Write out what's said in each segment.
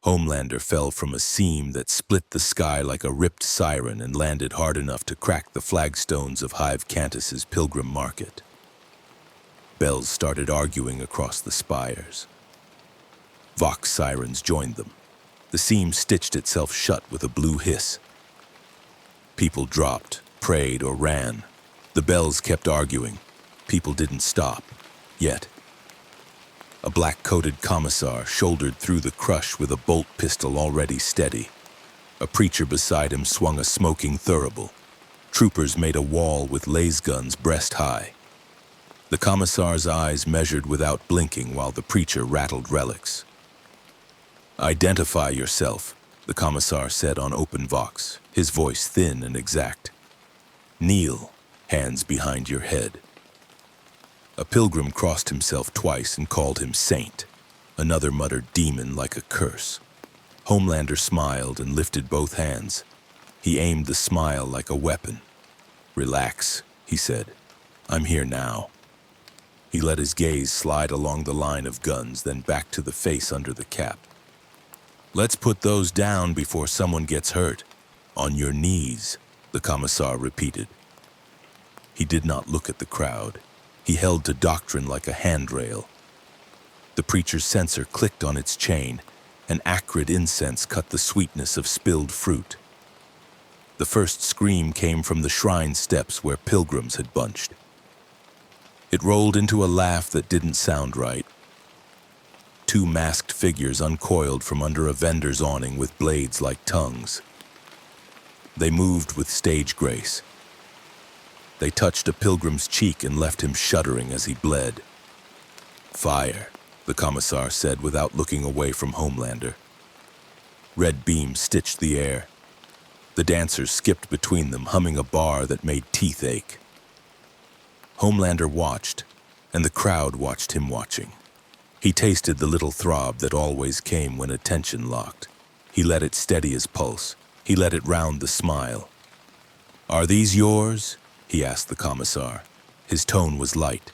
Homelander fell from a seam that split the sky like a ripped siren and landed hard enough to crack the flagstones of Hive Cantus's Pilgrim Market. Bells started arguing across the spires. Vox sirens joined them. The seam stitched itself shut with a blue hiss. People dropped, prayed, or ran. The bells kept arguing. People didn't stop, yet. A black-coated commissar shouldered through the crush with a bolt pistol already steady. A preacher beside him swung a smoking thurible. Troopers made a wall with laser guns breast high. The commissar's eyes measured without blinking while the preacher rattled relics. "Identify yourself," the commissar said on open vox, his voice thin and exact. "Kneel, hands behind your head." A pilgrim crossed himself twice and called him saint. Another muttered demon like a curse. Homelander smiled and lifted both hands. He aimed the smile like a weapon. "Relax," he said. "I'm here now." He let his gaze slide along the line of guns, then back to the face under the cap. "Let's put those down before someone gets hurt. On your knees," the commissar repeated. He did not look at the crowd. He held to doctrine like a handrail. The preacher's censer clicked on its chain. An acrid incense cut the sweetness of spilled fruit. The first scream came from the shrine steps where pilgrims had bunched. It rolled into a laugh that didn't sound right. Two masked figures uncoiled from under a vendor's awning with blades like tongues. They moved with stage grace. They touched a pilgrim's cheek and left him shuddering as he bled. "Fire," the commissar said without looking away from Homelander. Red beams stitched the air. The dancers skipped between them, humming a bar that made teeth ache. Homelander watched, and the crowd watched him watching. He tasted the little throb that always came when attention locked. He let it steady his pulse. He let it round the smile. "Are these yours?" he asked the commissar. His tone was light.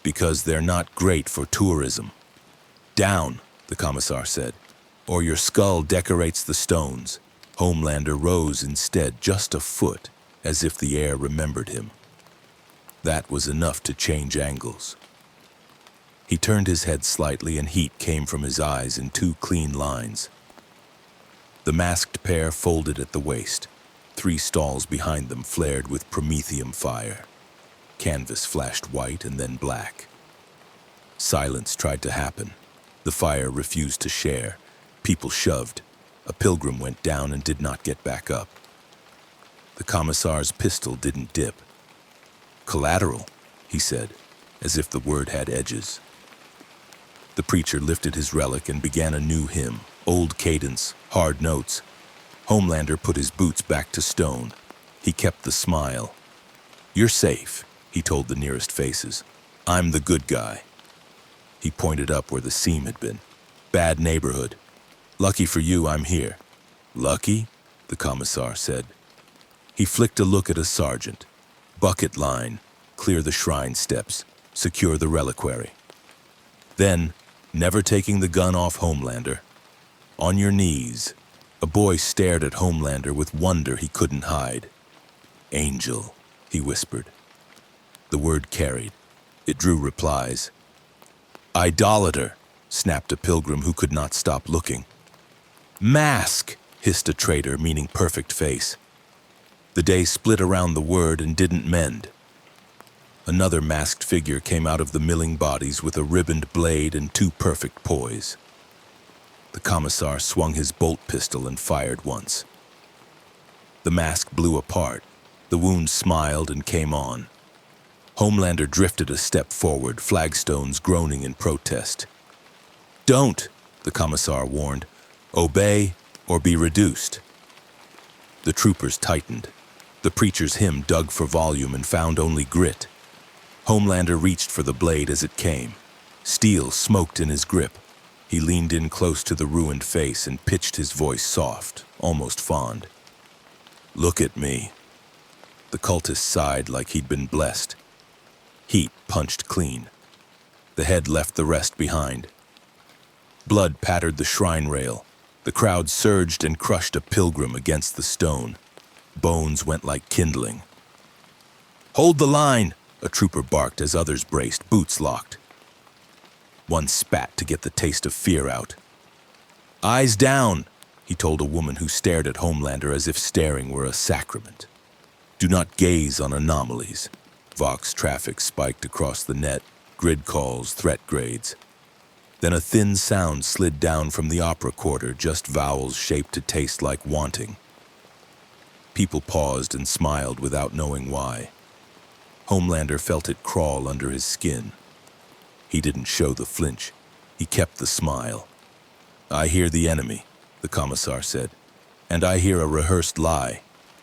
"Because they're not great for tourism." "Down," the commissar said, "or your skull decorates the stones." Homelander rose instead just a foot, as if the air remembered him. That was enough to change angles. He turned his head slightly and heat came from his eyes in two clean lines. The masked pair folded at the waist. 3 stalls behind them flared with promethium fire. Canvas flashed white and then black. Silence tried to happen. The fire refused to share. People shoved. A pilgrim went down and did not get back up. The commissar's pistol didn't dip. "Collateral," he said, as if the word had edges. The preacher lifted his relic and began a new hymn, old cadence, hard notes. Homelander put his boots back to stone. He kept the smile. "You're safe," he told the nearest faces. "I'm the good guy." He pointed up where the seam had been. "Bad neighborhood. Lucky for you, I'm here." "Lucky?" the commissar said. He flicked a look at a sergeant. "Bucket line. Clear the shrine steps. Secure the reliquary." Then, never taking the gun off Homelander, "On your knees." A boy stared at Homelander with wonder he couldn't hide. "Angel," he whispered. The word carried. It drew replies. "Idolater," snapped a pilgrim who could not stop looking. "Mask," hissed a traitor, meaning perfect face. The day split around the word and didn't mend. Another masked figure came out of the milling bodies with a ribboned blade and 2 perfect poise. The commissar swung his bolt pistol and fired once. The mask blew apart. The wound smiled and came on. Homelander drifted a step forward, flagstones groaning in protest. "Don't," the commissar warned. "Obey or be reduced." The troopers tightened. The preacher's hymn dug for volume and found only grit. Homelander reached for the blade as it came. Steel smoked in his grip. He leaned in close to the ruined face and pitched his voice soft, almost fond. "Look at me." The cultist sighed like he'd been blessed. Heat punched clean. The head left the rest behind. Blood pattered the shrine rail. The crowd surged and crushed a pilgrim against the stone. Bones went like kindling. "Hold the line!" a trooper barked as others braced, boots locked. One spat to get the taste of fear out. "Eyes down," he told a woman who stared at Homelander as if staring were a sacrament. "Do not gaze on anomalies." Vox traffic spiked across the net, grid calls, threat grades. Then a thin sound slid down from the opera quarter, just vowels shaped to taste like wanting. People paused and smiled without knowing why. Homelander felt it crawl under his skin. He didn't show the flinch. He kept the smile. "I hear the enemy," the commissar said. "And I hear a rehearsed lie."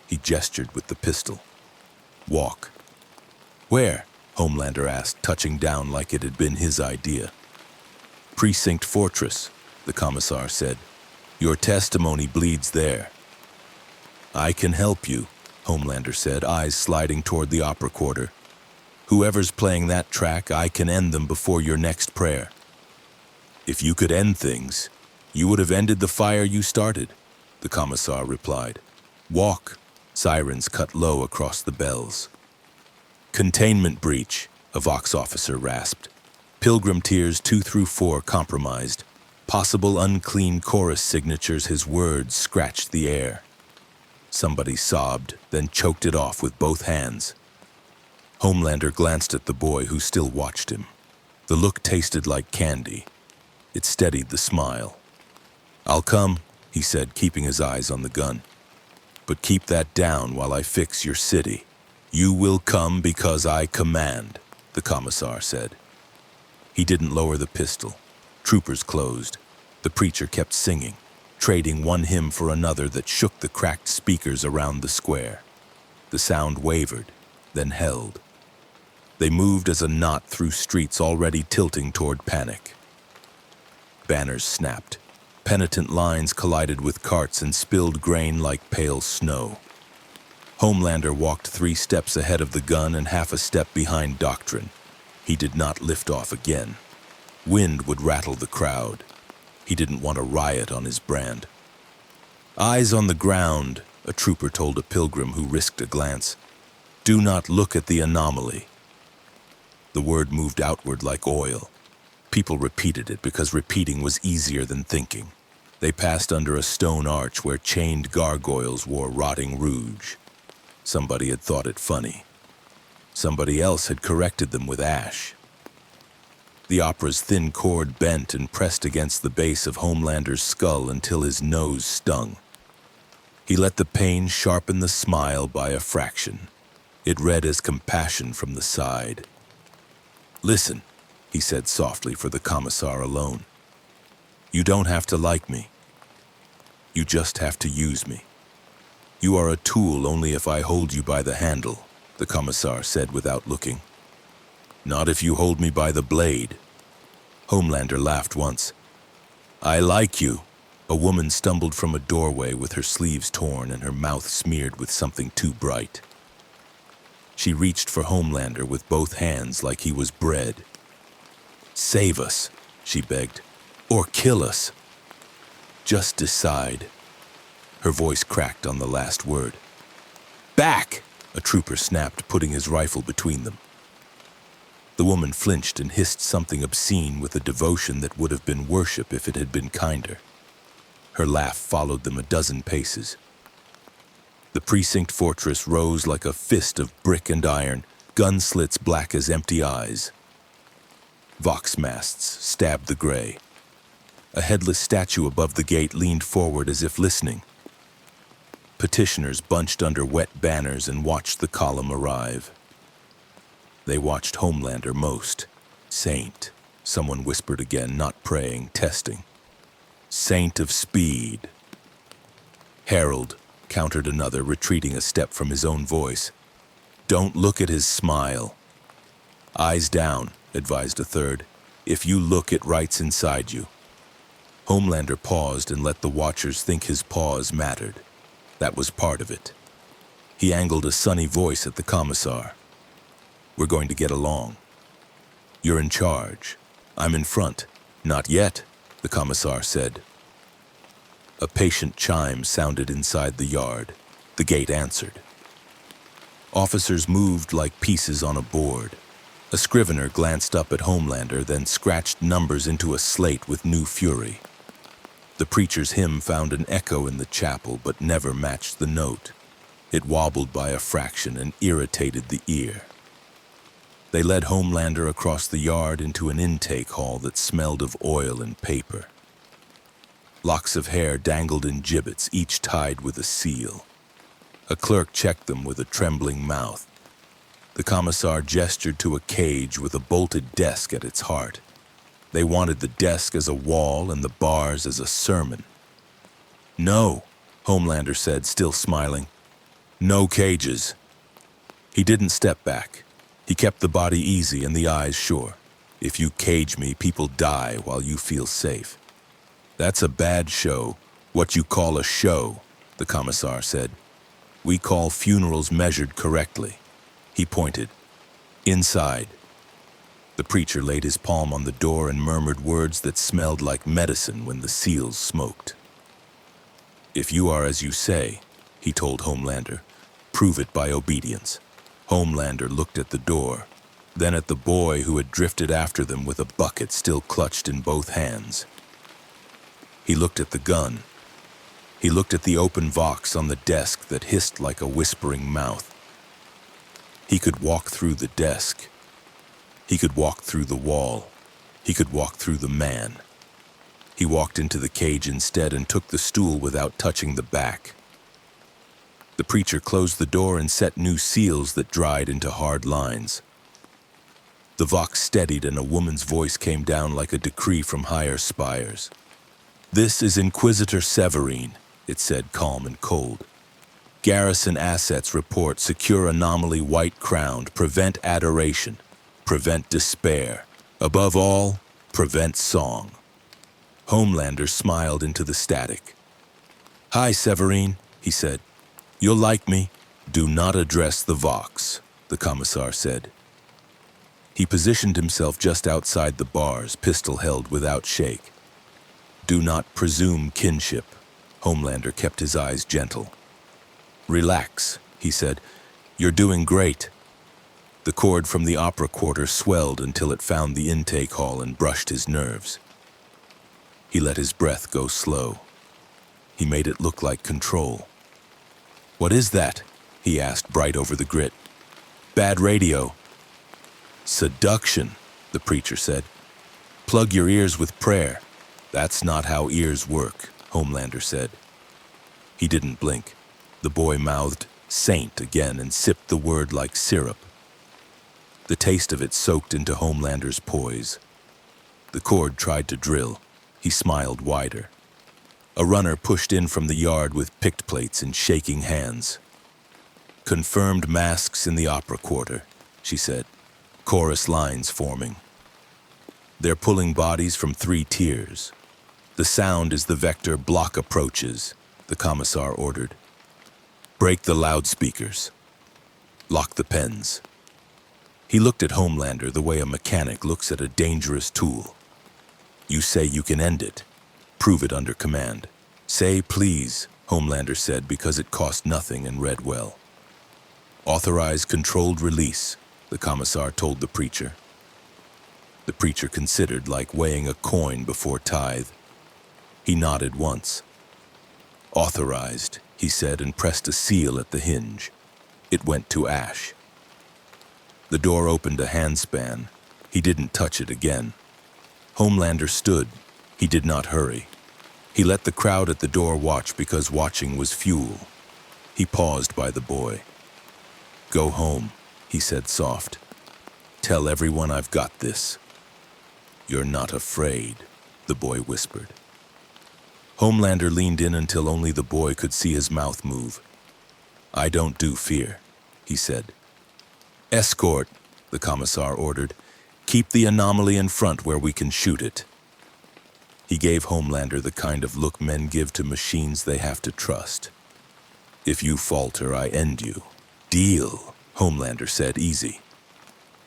He gestured with the pistol. "Walk." "Where?" Homelander asked, touching down like it had been his idea. "Precinct Fortress," the commissar said. "Your testimony bleeds there." "I can help you," Homelander said, eyes sliding toward the opera quarter. "Whoever's playing that track, I can end them before your next prayer." "If you could end things, you would have ended the fire you started," the commissar replied. "Walk." Sirens cut low across the bells. "Containment breach," a Vox officer rasped. "Pilgrim tiers 2 through 4 compromised. Possible unclean chorus signatures." His words scratched the air. Somebody sobbed, then choked it off with both hands. Homelander glanced at the boy who still watched him. The look tasted like candy. It steadied the smile. "I'll come," he said, keeping his eyes on the gun. "But keep that down while I fix your city." "You will come because I command," the commissar said. He didn't lower the pistol. Troopers closed. The preacher kept singing, trading one hymn for another that shook the cracked speakers around the square. The sound wavered, then held. They moved as a knot through streets already tilting toward panic. Banners snapped. Penitent lines collided with carts and spilled grain like pale snow. Homelander walked 3 steps ahead of the gun and half a step behind Doctrine. He did not lift off again. Wind would rattle the crowd. He didn't want a riot on his brand. "Eyes on the ground," a trooper told a pilgrim who risked a glance. "Do not look at the anomaly." The word moved outward like oil. People repeated it because repeating was easier than thinking. They passed under a stone arch where chained gargoyles wore rotting rouge. Somebody had thought it funny. Somebody else had corrected them with ash. The opera's thin cord bent and pressed against the base of Homelander's skull until his nose stung. He let the pain sharpen the smile by a fraction. It read as compassion from the side. "Listen," he said softly for the commissar alone. "You don't have to like me. You just have to use me. You are a tool only if I hold you by the handle," the commissar said without looking. "Not if you hold me by the blade." Homelander laughed once. "I like you." A woman stumbled from a doorway with her sleeves torn and her mouth smeared with something too bright. She reached for Homelander with both hands like he was bread. "Save us," she begged, "or kill us. Just decide." Her voice cracked on the last word. "Back!" a trooper snapped, putting his rifle between them. The woman flinched and hissed something obscene with a devotion that would have been worship if it had been kinder. Her laugh followed them a dozen paces. The precinct fortress rose like a fist of brick and iron, gun slits black as empty eyes. Vox masts stabbed the gray. A headless statue above the gate leaned forward as if listening. Petitioners bunched under wet banners and watched the column arrive. They watched Homelander most. "Saint," someone whispered again, not praying, testing. "Saint of speed." "Herald," countered another, retreating a step from his own voice. "Don't look at his smile." "Eyes down," advised a third. "If you look, it writes inside you." Homelander paused and let the watchers think his pause mattered. That was part of it. He angled a sunny voice at the commissar. "We're going to get along. You're in charge. I'm in front." "Not yet," the commissar said. A patient chime sounded inside the yard. The gate answered. Officers moved like pieces on a board. A scrivener glanced up at Homelander, then scratched numbers into a slate with new fury. The preacher's hymn found an echo in the chapel, but never matched the note. It wobbled by a fraction and irritated the ear. They led Homelander across the yard into an intake hall that smelled of oil and paper. Locks of hair dangled in gibbets, each tied with a seal. A clerk checked them with a trembling mouth. The commissar gestured to a cage with a bolted desk at its heart. They wanted the desk as a wall and the bars as a sermon. "No," Homelander said, still smiling. "No cages." He didn't step back. He kept the body easy and the eyes sure. "If you cage me, people die while you feel safe." "That's a bad show, what you call a show," the commissar said. "We call funerals measured correctly." He pointed. "Inside." The preacher laid his palm on the door and murmured words that smelled like medicine when the seals smoked. "If you are as you say," he told Homelander, "prove it by obedience." Homelander looked at the door, then at the boy who had drifted after them with a bucket still clutched in both hands. He looked at the gun. He looked at the open Vox on the desk that hissed like a whispering mouth. He could walk through the desk. He could walk through the wall. He could walk through the man. He walked into the cage instead and took the stool without touching the back. The preacher closed the door and set new seals that dried into hard lines. The Vox steadied and a woman's voice came down like a decree from higher spires. "This is Inquisitor Severine," it said, calm and cold. "Garrison assets report secure anomaly white-crowned, prevent adoration, prevent despair. Above all, prevent song." Homelander smiled into the static. "Hi, Severine," he said. "You'll like me." "Do not address the Vox," the commissar said. He positioned himself just outside the bars, pistol held without shake. "Do not presume kinship." Homelander kept his eyes gentle. "Relax," he said. "You're doing great." The cord from the opera quarter swelled until it found the intake hall and brushed his nerves. He let his breath go slow. He made it look like control. "What is that?" he asked, bright over the grit. "Bad radio." "Seduction," the preacher said. "Plug your ears with prayer." "That's not how ears work," Homelander said. He didn't blink. The boy mouthed "saint" again and sipped the word like syrup. The taste of it soaked into Homelander's poise. The cord tried to drill. He smiled wider. A runner pushed in from the yard with picked plates and shaking hands. "Confirmed masks in the opera quarter," she said. Chorus lines forming. "They're pulling bodies from 3 tiers. The sound is the vector block approaches," the commissar ordered. "Break the loudspeakers. Lock the pens." He looked at Homelander the way a mechanic looks at a dangerous tool. "You say you can end it. Prove it under command." "Say please," Homelander said because it cost nothing and read well. "Authorize controlled release," the commissar told the preacher. The preacher considered, like weighing a coin before tithe. He nodded once. "Authorized," he said and pressed a seal at the hinge. It went to ash. The door opened a handspan. He didn't touch it again. Homelander stood. He did not hurry. He let the crowd at the door watch because watching was fuel. He paused by the boy. "Go home," he said soft. "Tell everyone I've got this." "You're not afraid," the boy whispered. Homelander leaned in until only the boy could see his mouth move. "I don't do fear," he said. "Escort," the commissar ordered. "Keep the anomaly in front where we can shoot it." He gave Homelander the kind of look men give to machines they have to trust. "If you falter, I end you." "Deal," Homelander said, easy.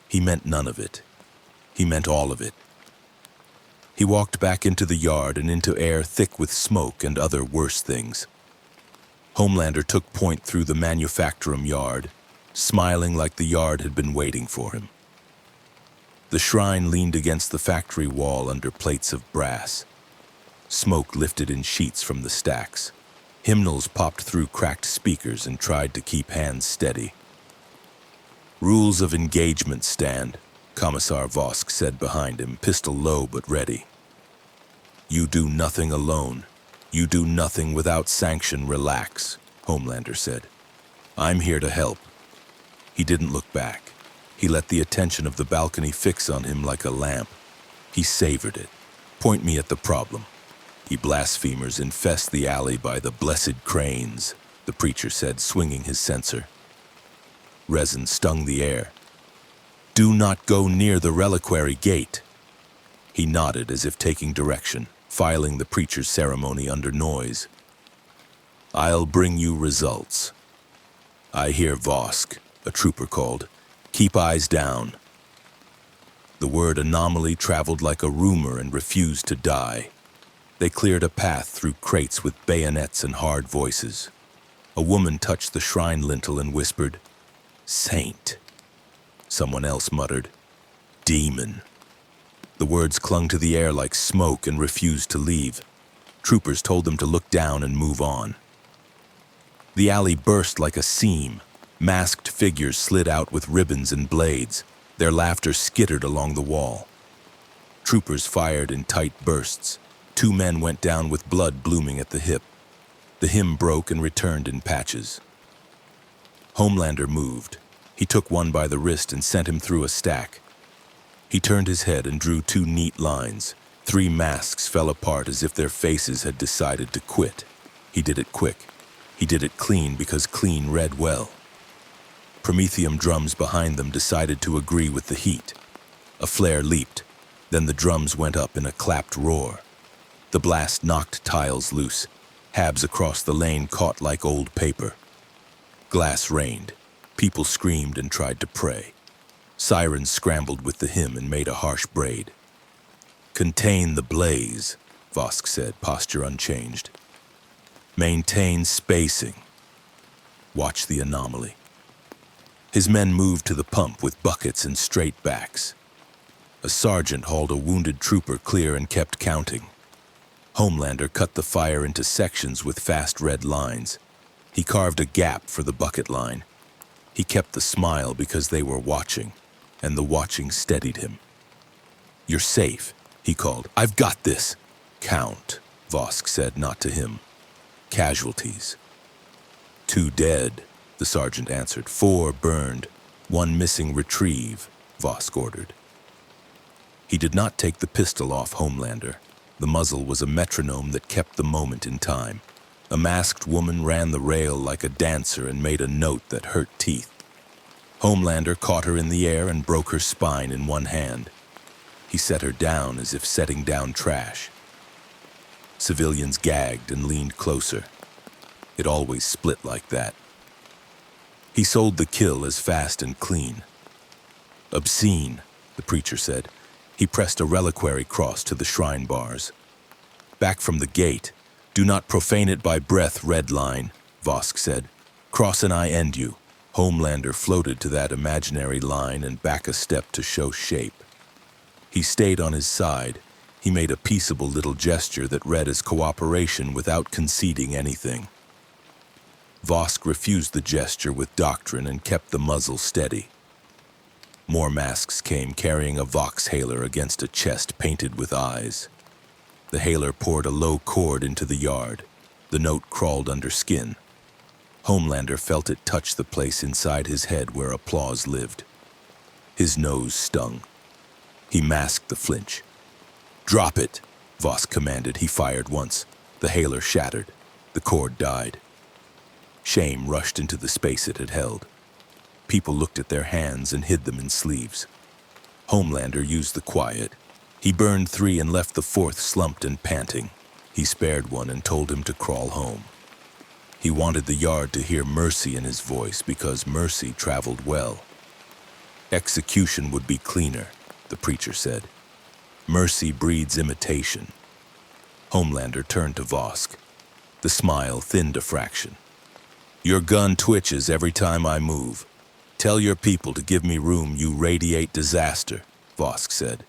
He meant none of it. He meant all of it. He walked back into the yard and into air thick with smoke and other worse things. Homelander took point through the manufactorum yard, smiling like the yard had been waiting for him. The shrine leaned against the factory wall under plates of brass. Smoke lifted in sheets from the stacks. Hymnals popped through cracked speakers and tried to keep hands steady. "Rules of engagement stand," Commissar Vosk said behind him, pistol low but ready. "You do nothing alone. You do nothing without sanction. Relax," Homelander said. "I'm here to help." He didn't look back. He let the attention of the balcony fix on him like a lamp. He savored it. "Point me at the problem. Ye blasphemers infest the alley by the blessed cranes," the preacher said, swinging his censer. Resin stung the air. "Do not go near the reliquary gate." He nodded as if taking direction, filing the preacher's ceremony under noise. "I'll bring you results." "I hear Vosk," a trooper called. "Keep eyes down." The word anomaly traveled like a rumor and refused to die. They cleared a path through crates with bayonets and hard voices. A woman touched the shrine lintel and whispered, "Saint." Someone else muttered, "Demon." The words clung to the air like smoke and refused to leave. Troopers told them to look down and move on. The alley burst like a seam. Masked figures slid out with ribbons and blades. Their laughter skittered along the wall. Troopers fired in tight bursts. 2 men went down with blood blooming at the hip. The hymn broke and returned in patches. Homelander moved. He took one by the wrist and sent him through a stack. He turned his head and drew 2 neat lines. 3 masks fell apart as if their faces had decided to quit. He did it quick. He did it clean because clean read well. Prometheum drums behind them decided to agree with the heat. A flare leaped. Then the drums went up in a clapped roar. The blast knocked tiles loose. Habs across the lane caught like old paper. Glass rained. People screamed and tried to pray. Sirens scrambled with the hymn and made a harsh braid. "Contain the blaze," Vosk said, posture unchanged. "Maintain spacing. Watch the anomaly." His men moved to the pump with buckets and straight backs. A sergeant hauled a wounded trooper clear and kept counting. Homelander cut the fire into sections with fast red lines. He carved a gap for the bucket line. He kept the smile because they were watching, and the watching steadied him. "You're safe," he called. "I've got this." "Count," Vosk said, not to him. "Casualties." "2 dead," the sergeant answered. 4 burned. 1 missing. Retrieve," Vosk ordered. He did not take the pistol off Homelander. The muzzle was a metronome that kept the moment in time. A masked woman ran the rail like a dancer and made a note that hurt teeth. Homelander caught her in the air and broke her spine in one hand. He set her down as if setting down trash. Civilians gagged and leaned closer. It always split like that. He sold the kill as fast and clean. "Obscene," the preacher said. He pressed a reliquary cross to the shrine bars. "Back from the gate. Do not profane it by breath, red line," Vosk said. "Cross and I end you." Homelander floated to that imaginary line and back a step to show shape. He stayed on his side. He made a peaceable little gesture that read as cooperation without conceding anything. Vosk refused the gesture with doctrine and kept the muzzle steady. More masks came carrying a Vox hailer against a chest painted with eyes. The hailer poured a low chord into the yard. The note crawled under skin. Homelander felt it touch the place inside his head where applause lived. His nose stung. He masked the flinch. "Drop it," Vosk commanded. He fired once. The hailer shattered. The cord died. Shame rushed into the space it had held. People looked at their hands and hid them in sleeves. Homelander used the quiet. He burned 3 and left the 4th slumped and panting. He spared one and told him to crawl home. He wanted the yard to hear mercy in his voice because mercy traveled well. Execution would be cleaner, the preacher said. Mercy breeds imitation. Homelander turned to Vosk. The smile thinned a fraction. Your gun twitches every time I move. Tell your people to give me room, you radiate disaster, Vosk said.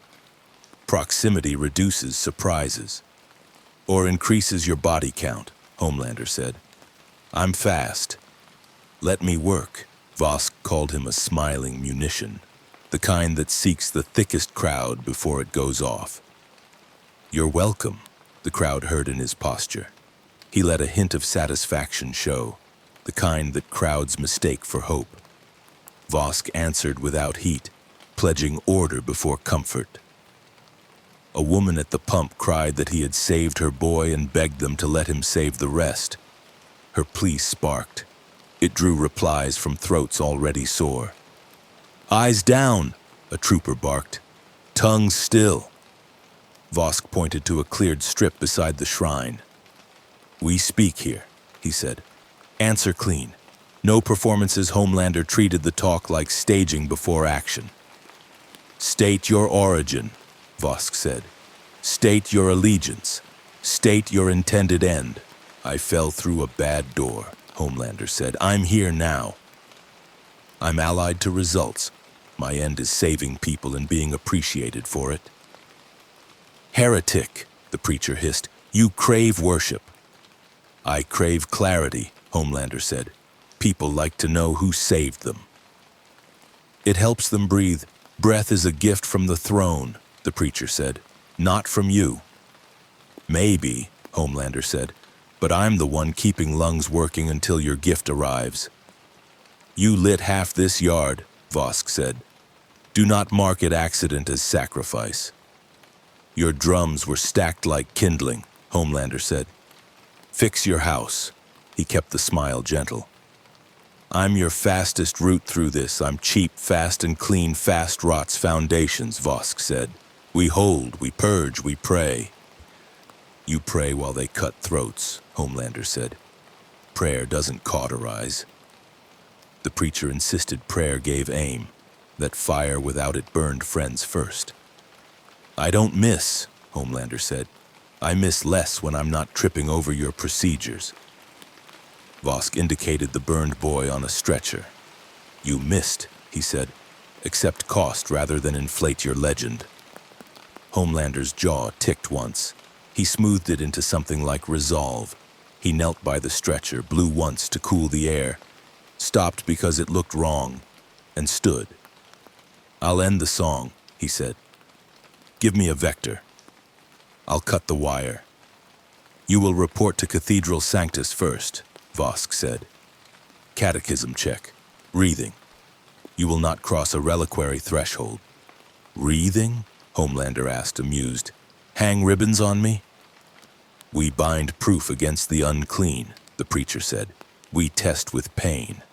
Proximity reduces surprises. Or increases your body count, Homelander said. I'm fast. Let me work. Vosk called him a smiling munition, the kind that seeks the thickest crowd before it goes off. You're welcome, the crowd heard in his posture. He let a hint of satisfaction show, the kind that crowds mistake for hope. Vosk answered without heat, pledging order before comfort. A woman at the pump cried that he had saved her boy and begged them to let him save the rest. Her plea sparked. It drew replies from throats already sore. Eyes down, a trooper barked. Tongues still. Vosk pointed to a cleared strip beside the shrine. We speak here, he said. Answer clean. No performances. Homelander treated the talk like staging before action. State your origin, Vosk said. State your allegiance. State your intended end. I fell through a bad door, Homelander said. I'm here now. I'm allied to results. My end is saving people and being appreciated for it. Heretic, the preacher hissed. You crave worship. I crave clarity, Homelander said. People like to know who saved them. It helps them breathe. Breath is a gift from the throne, the preacher said. Not from you. Maybe, Homelander said, but I'm the one keeping lungs working until your gift arrives. You lit half this yard, Vosk said. Do not mark it accident as sacrifice. Your drums were stacked like kindling, Homelander said. Fix your house. He kept the smile gentle. I'm your fastest route through this. I'm cheap, fast and clean, fast rots foundations, Vosk said. We hold, we purge, we pray. You pray while they cut throats, Homelander said. Prayer doesn't cauterize. The preacher insisted prayer gave aim, that fire without it burned friends first. I don't miss, Homelander said. I miss less when I'm not tripping over your procedures. Vosk indicated the burned boy on a stretcher. You missed, he said. Accept cost rather than inflate your legend. Homelander's jaw ticked once. He smoothed it into something like resolve. He knelt by the stretcher, blew once to cool the air, stopped because it looked wrong, and stood. I'll end the song, he said. Give me a vector. I'll cut the wire. You will report to Cathedral Sanctus first, Vosk said. Catechism check. Wreathing. You will not cross a reliquary threshold. Wreathing? Homelander asked, amused. Hang ribbons on me? We bind proof against the unclean, the preacher said. We test with pain.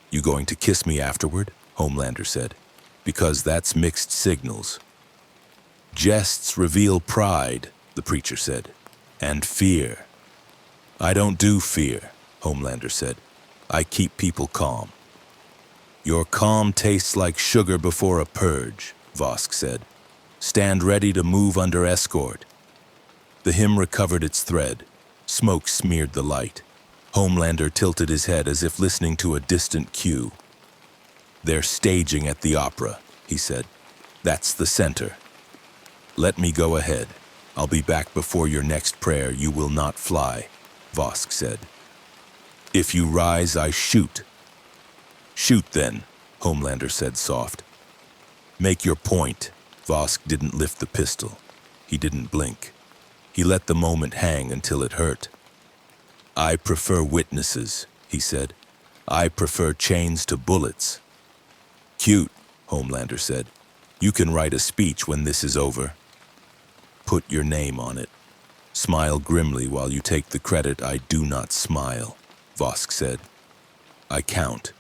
You going to kiss me afterward? Homelander said. Because that's mixed signals. Jests reveal pride, the preacher said, and fear. I don't do fear, Homelander said. I keep people calm. Your calm tastes like sugar before a purge, Vosk said. Stand ready to move under escort. The hymn recovered its thread. Smoke smeared the light. Homelander tilted his head as if listening to a distant cue. They're staging at the opera, he said. That's the center. Let me go ahead. I'll be back before your next prayer. You will not fly, Vosk said. If you rise, I shoot. Shoot then, Homelander said soft. Make your point. Vosk didn't lift the pistol. He didn't blink. He let the moment hang until it hurt. I prefer witnesses, he said. I prefer chains to bullets. Cute, Homelander said. You can write a speech when this is over. Put your name on it. Smile grimly while you take the credit. I do not smile, Vosk said. I count.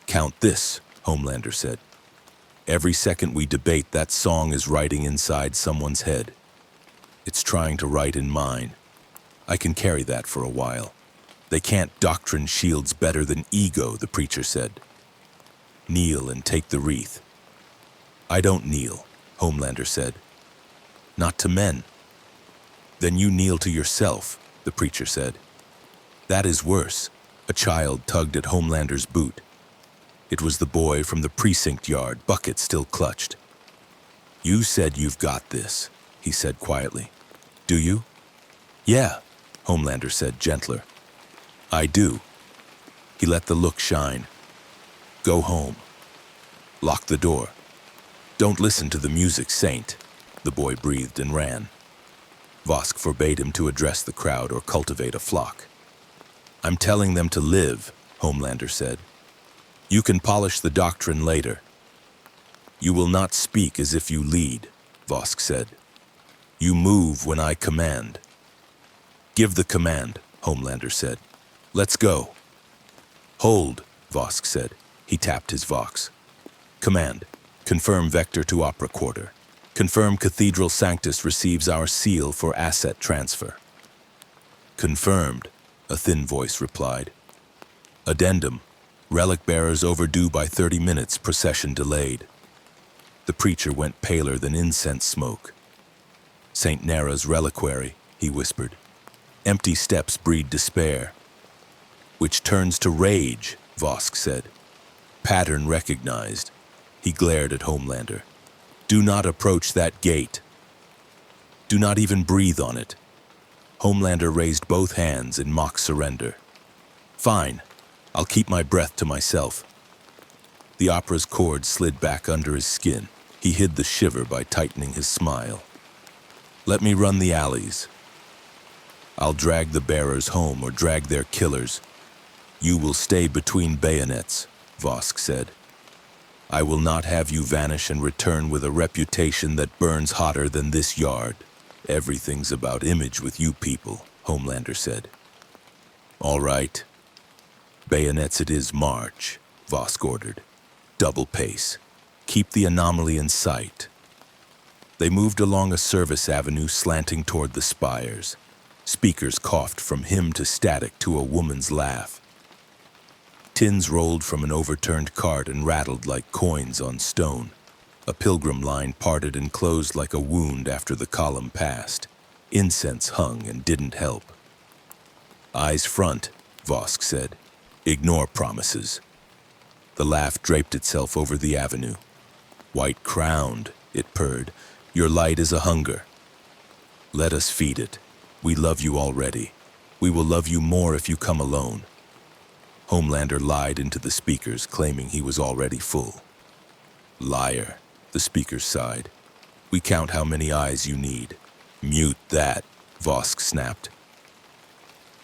Count this, Homelander said. Every second we debate, that song is writing inside someone's head. It's trying to write in mine. I can carry that for a while. They can't doctrine shields better than ego, the preacher said. Kneel and take the wreath. I don't kneel, Homelander said. not to men. Then you kneel to yourself, the preacher said. That is worse. A child tugged at Homelander's boot. It was the boy from the precinct yard, bucket still clutched. You said you've got this, he said quietly. Do you? Yeah, Homelander said gentler. I do. He let the look shine. Go home. Lock the door. Don't listen to the music, Saint, the boy breathed and ran. Vosk forbade him to address the crowd or cultivate a flock. I'm telling them to live, Homelander said. You can polish the doctrine later. You will not speak as if you lead, Vosk said. You move when I command. Give the command, Homelander said. Let's go. Hold, Vosk said. He tapped his Vox. Command. Confirm Vector to Opera Quarter. Confirm Cathedral Sanctus receives our seal for asset transfer. Confirmed, a thin voice replied. Addendum. Relic bearers overdue by 30 minutes, procession delayed. The preacher went paler than incense smoke. St. Nera's reliquary, he whispered. Empty steps breed despair. Which turns to rage, Vosk said. Pattern recognized. He glared at Homelander. Do not approach that gate. Do not even breathe on it. Homelander raised both hands in mock surrender. Fine. I'll keep my breath to myself. The opera's cord slid back under his skin. He hid the shiver by tightening his smile. Let me run the alleys. I'll drag the bearers home or drag their killers. You will stay between bayonets, Vosk said. I will not have you vanish and return with a reputation that burns hotter than this yard. Everything's about image with you people, Homelander said. All right. Bayonets it is, march, Vosk ordered. Double pace. Keep the anomaly in sight. They moved along a service avenue slanting toward the spires. Speakers coughed from hymn to static to a woman's laugh. Tins rolled from an overturned cart and rattled like coins on stone. A pilgrim line parted and closed like a wound after the column passed. Incense hung and didn't help. Eyes front, Vosk said. Ignore promises. The laugh draped itself over the avenue. White-crowned, it purred. Your light is a hunger. Let us feed it. We love you already. We will love you more if you come alone. Homelander lied into the speakers, claiming he was already full. Liar, the speakers sighed. We count how many eyes you need. Mute that, Vosk snapped.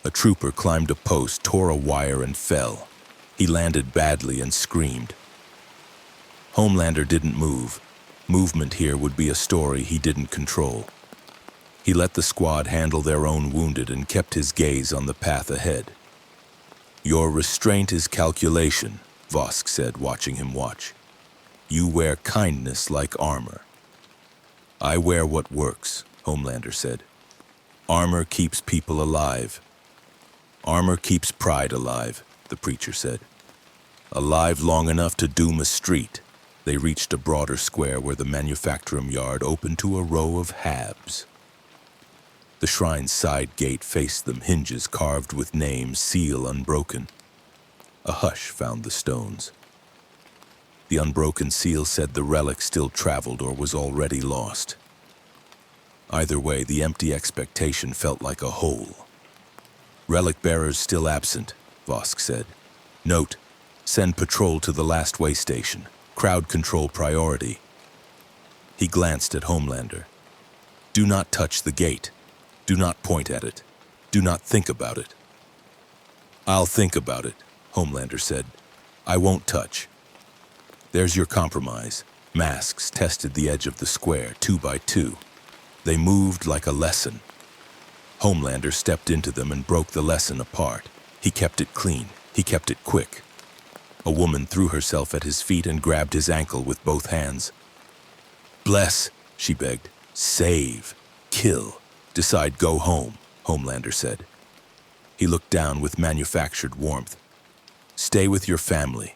A trooper climbed a post, tore a wire, and fell. He landed badly and screamed. Homelander didn't move. Movement here would be a story he didn't control. He let the squad handle their own wounded and kept his gaze on the path ahead. Your restraint is calculation, Vosk said, watching him watch. You wear kindness like armor. I wear what works, Homelander said. Armor keeps people alive. Armor keeps pride alive, the preacher said. Alive long enough to doom a street. They reached a broader square where the manufactorum yard opened to a row of habs. The shrine's side gate faced them, hinges carved with names, seal unbroken. A hush found the stones. The unbroken seal said the relic still traveled or was already lost. Either way, the empty expectation felt like a hole. Relic bearers still absent, Vosk said. Note, send patrol to the last way station. Crowd control priority. He glanced at Homelander. Do not touch the gate. Do not point at it. Do not think about it. I'll think about it, Homelander said. I won't touch. There's your compromise. Masks tested the edge of the square, 2 by 2. They moved like a lesson. Homelander stepped into them and broke the lesson apart. He kept it clean. He kept it quick. A woman threw herself at his feet and grabbed his ankle with both hands. Bless, she begged. Save. Kill. Decide go home, Homelander said. He looked down with manufactured warmth. Stay with your family.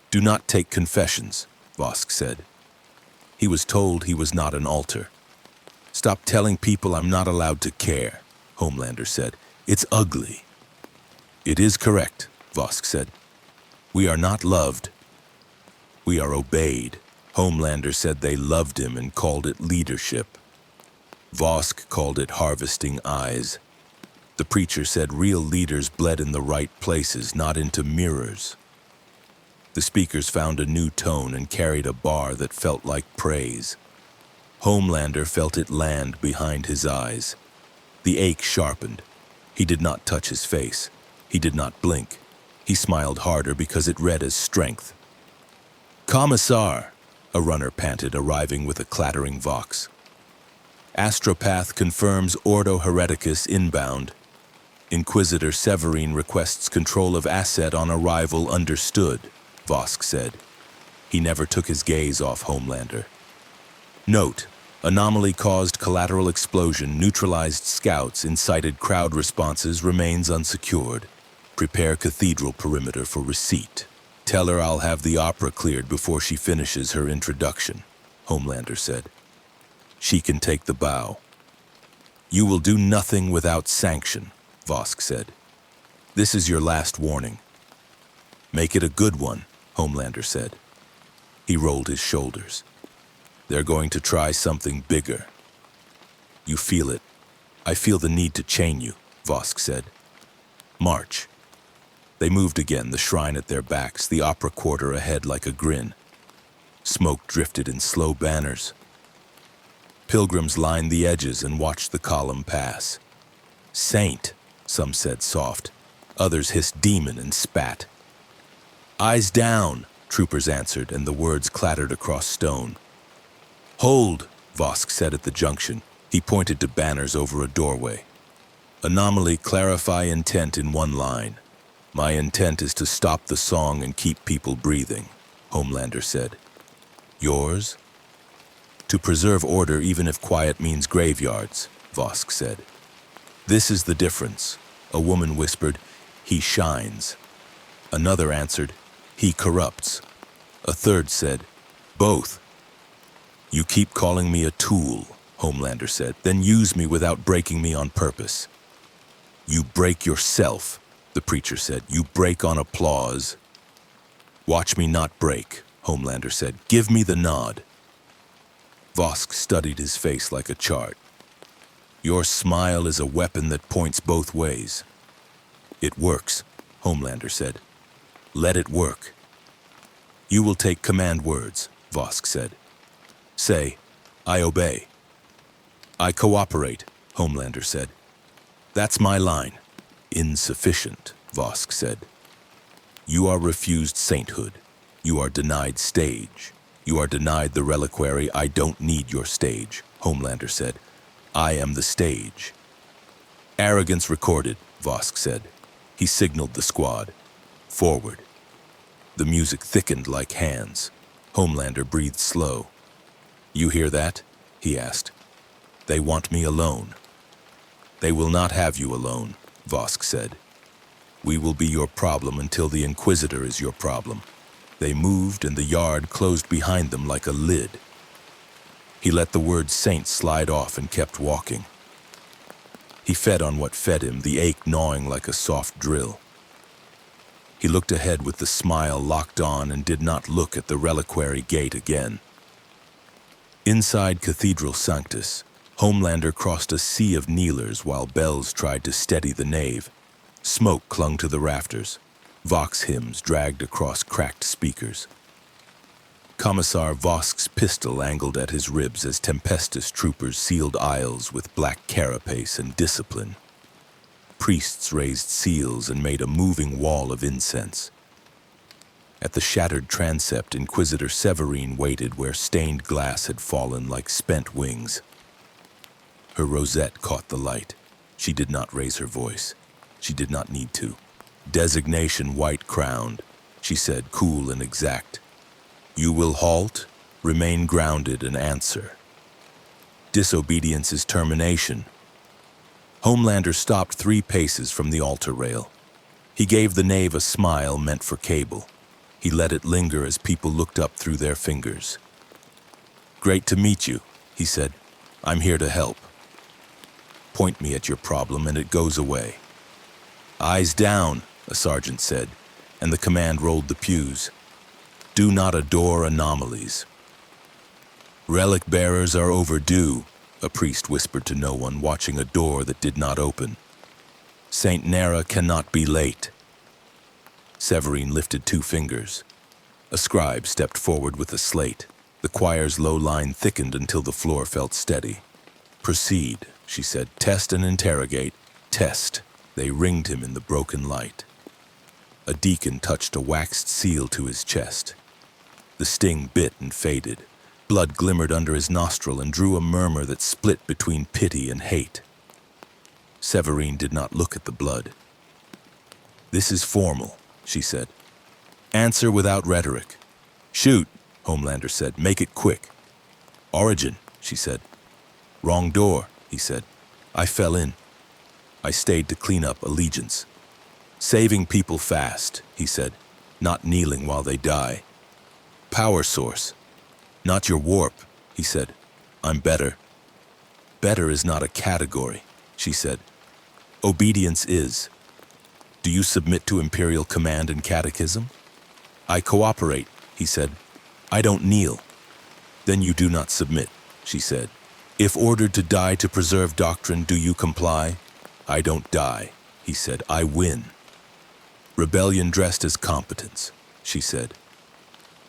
Do not take confessions, Vosk said. He was told he was not an altar. Stop telling people I'm not allowed to care, Homelander said. It's ugly. It is correct, Vosk said. We are not loved. We are obeyed. Homelander said they loved him and called it leadership. Vosk called it harvesting eyes. The preacher said real leaders bled in the right places, not into mirrors. The speakers found a new tone and carried a bar that felt like praise. Homelander felt it land behind his eyes. The ache sharpened. He did not touch his face. He did not blink. He smiled harder because it read as strength. Commissar, a runner panted, arriving with a clattering vox. Astropath confirms Ordo Hereticus inbound. Inquisitor Severine requests control of asset on arrival. Understood, Vosk said. He never took his gaze off Homelander. Note, anomaly caused collateral explosion, neutralized scouts, incited crowd responses, remains unsecured. Prepare cathedral perimeter for receipt. Tell her I'll have the opera cleared before she finishes her introduction, Homelander said. She can take the bow. You will do nothing without sanction, Vosk said. This is your last warning. Make it a good one, Homelander said. He rolled his shoulders. They're going to try something bigger. You feel it. I feel the need to chain you, Vosk said. March. They moved again, the shrine at their backs, the opera quarter ahead like a grin. Smoke drifted in slow banners. Pilgrims lined the edges and watched the column pass. Saint, some said soft. Others hissed demon and spat. Eyes down, troopers answered, and the words clattered across stone. Hold, Vosk said at the junction. He pointed to banners over a doorway. Anomaly, clarify intent in one line. My intent is to stop the song and keep people breathing, Homelander said. Yours? To preserve order even if quiet means graveyards, Vosk said. This is the difference. A woman whispered, he shines. Another answered, he corrupts. A third said, both. You keep calling me a tool, Homelander said, then use me without breaking me on purpose. You break yourself, the preacher said. You break on applause. Watch me not break, Homelander said. Give me the nod. Vosk studied his face like a chart. Your smile is a weapon that points both ways. It works, Homelander said. Let it work. You will take command words, Vosk said. Say, I obey. I cooperate, Homelander said. That's my line. Insufficient, Vosk said. You are refused sainthood. You are denied stage. You are denied the reliquary. I don't need your stage, Homelander said. I am the stage. Arrogance recorded, Vosk said. He signaled the squad. Forward. The music thickened like hands. Homelander breathed slow. You hear that? He asked. They want me alone. They will not have you alone, Vosk said. We will be your problem until the Inquisitor is your problem. They moved and the yard closed behind them like a lid. He let the word saint slide off and kept walking. He fed on what fed him, the ache gnawing like a soft drill. He looked ahead with the smile locked on and did not look at the reliquary gate again. Inside Cathedral Sanctus, Homelander crossed a sea of kneelers while bells tried to steady the nave. Smoke clung to the rafters. Vox hymns dragged across cracked speakers. Commissar Vosk's pistol angled at his ribs as Tempestus troopers sealed aisles with black carapace and discipline. Priests raised seals and made a moving wall of incense. At the shattered transept, Inquisitor Severine waited where stained glass had fallen like spent wings. Her rosette caught the light. She did not raise her voice. She did not need to. Designation white-crowned, she said, cool and exact. You will halt, remain grounded, and answer. Disobedience is termination. Homelander stopped 3 paces from the altar rail. He gave the nave a smile meant for Cable. He let it linger as people looked up through their fingers. Great to meet you, he said. I'm here to help. Point me at your problem and it goes away. Eyes down, a sergeant said, and the command rolled the pews. Do not adore anomalies. Relic bearers are overdue, a priest whispered to no one, watching a door that did not open. Saint Nera cannot be late. Severine lifted 2 fingers. A scribe stepped forward with a slate. The choir's low line thickened until the floor felt steady. Proceed, she said. Test and interrogate. Test. They ringed him in the broken light. A deacon touched a waxed seal to his chest. The sting bit and faded. Blood glimmered under his nostril and drew a murmur that split between pity and hate. Severine did not look at the blood. This is formal, she said. Answer without rhetoric. Shoot, Homelander said. Make it quick. Origin, she said. Wrong door, he said. I fell in. I stayed to clean up allegiance. Saving people fast, he said. Not kneeling while they die. Power source. Not your warp, he said. I'm better. Better is not a category, she said. Obedience is. Do you submit to Imperial command and catechism? I cooperate, he said. I don't kneel. Then you do not submit, she said. If ordered to die to preserve doctrine, do you comply? I don't die, he said. I win. Rebellion dressed as competence, she said.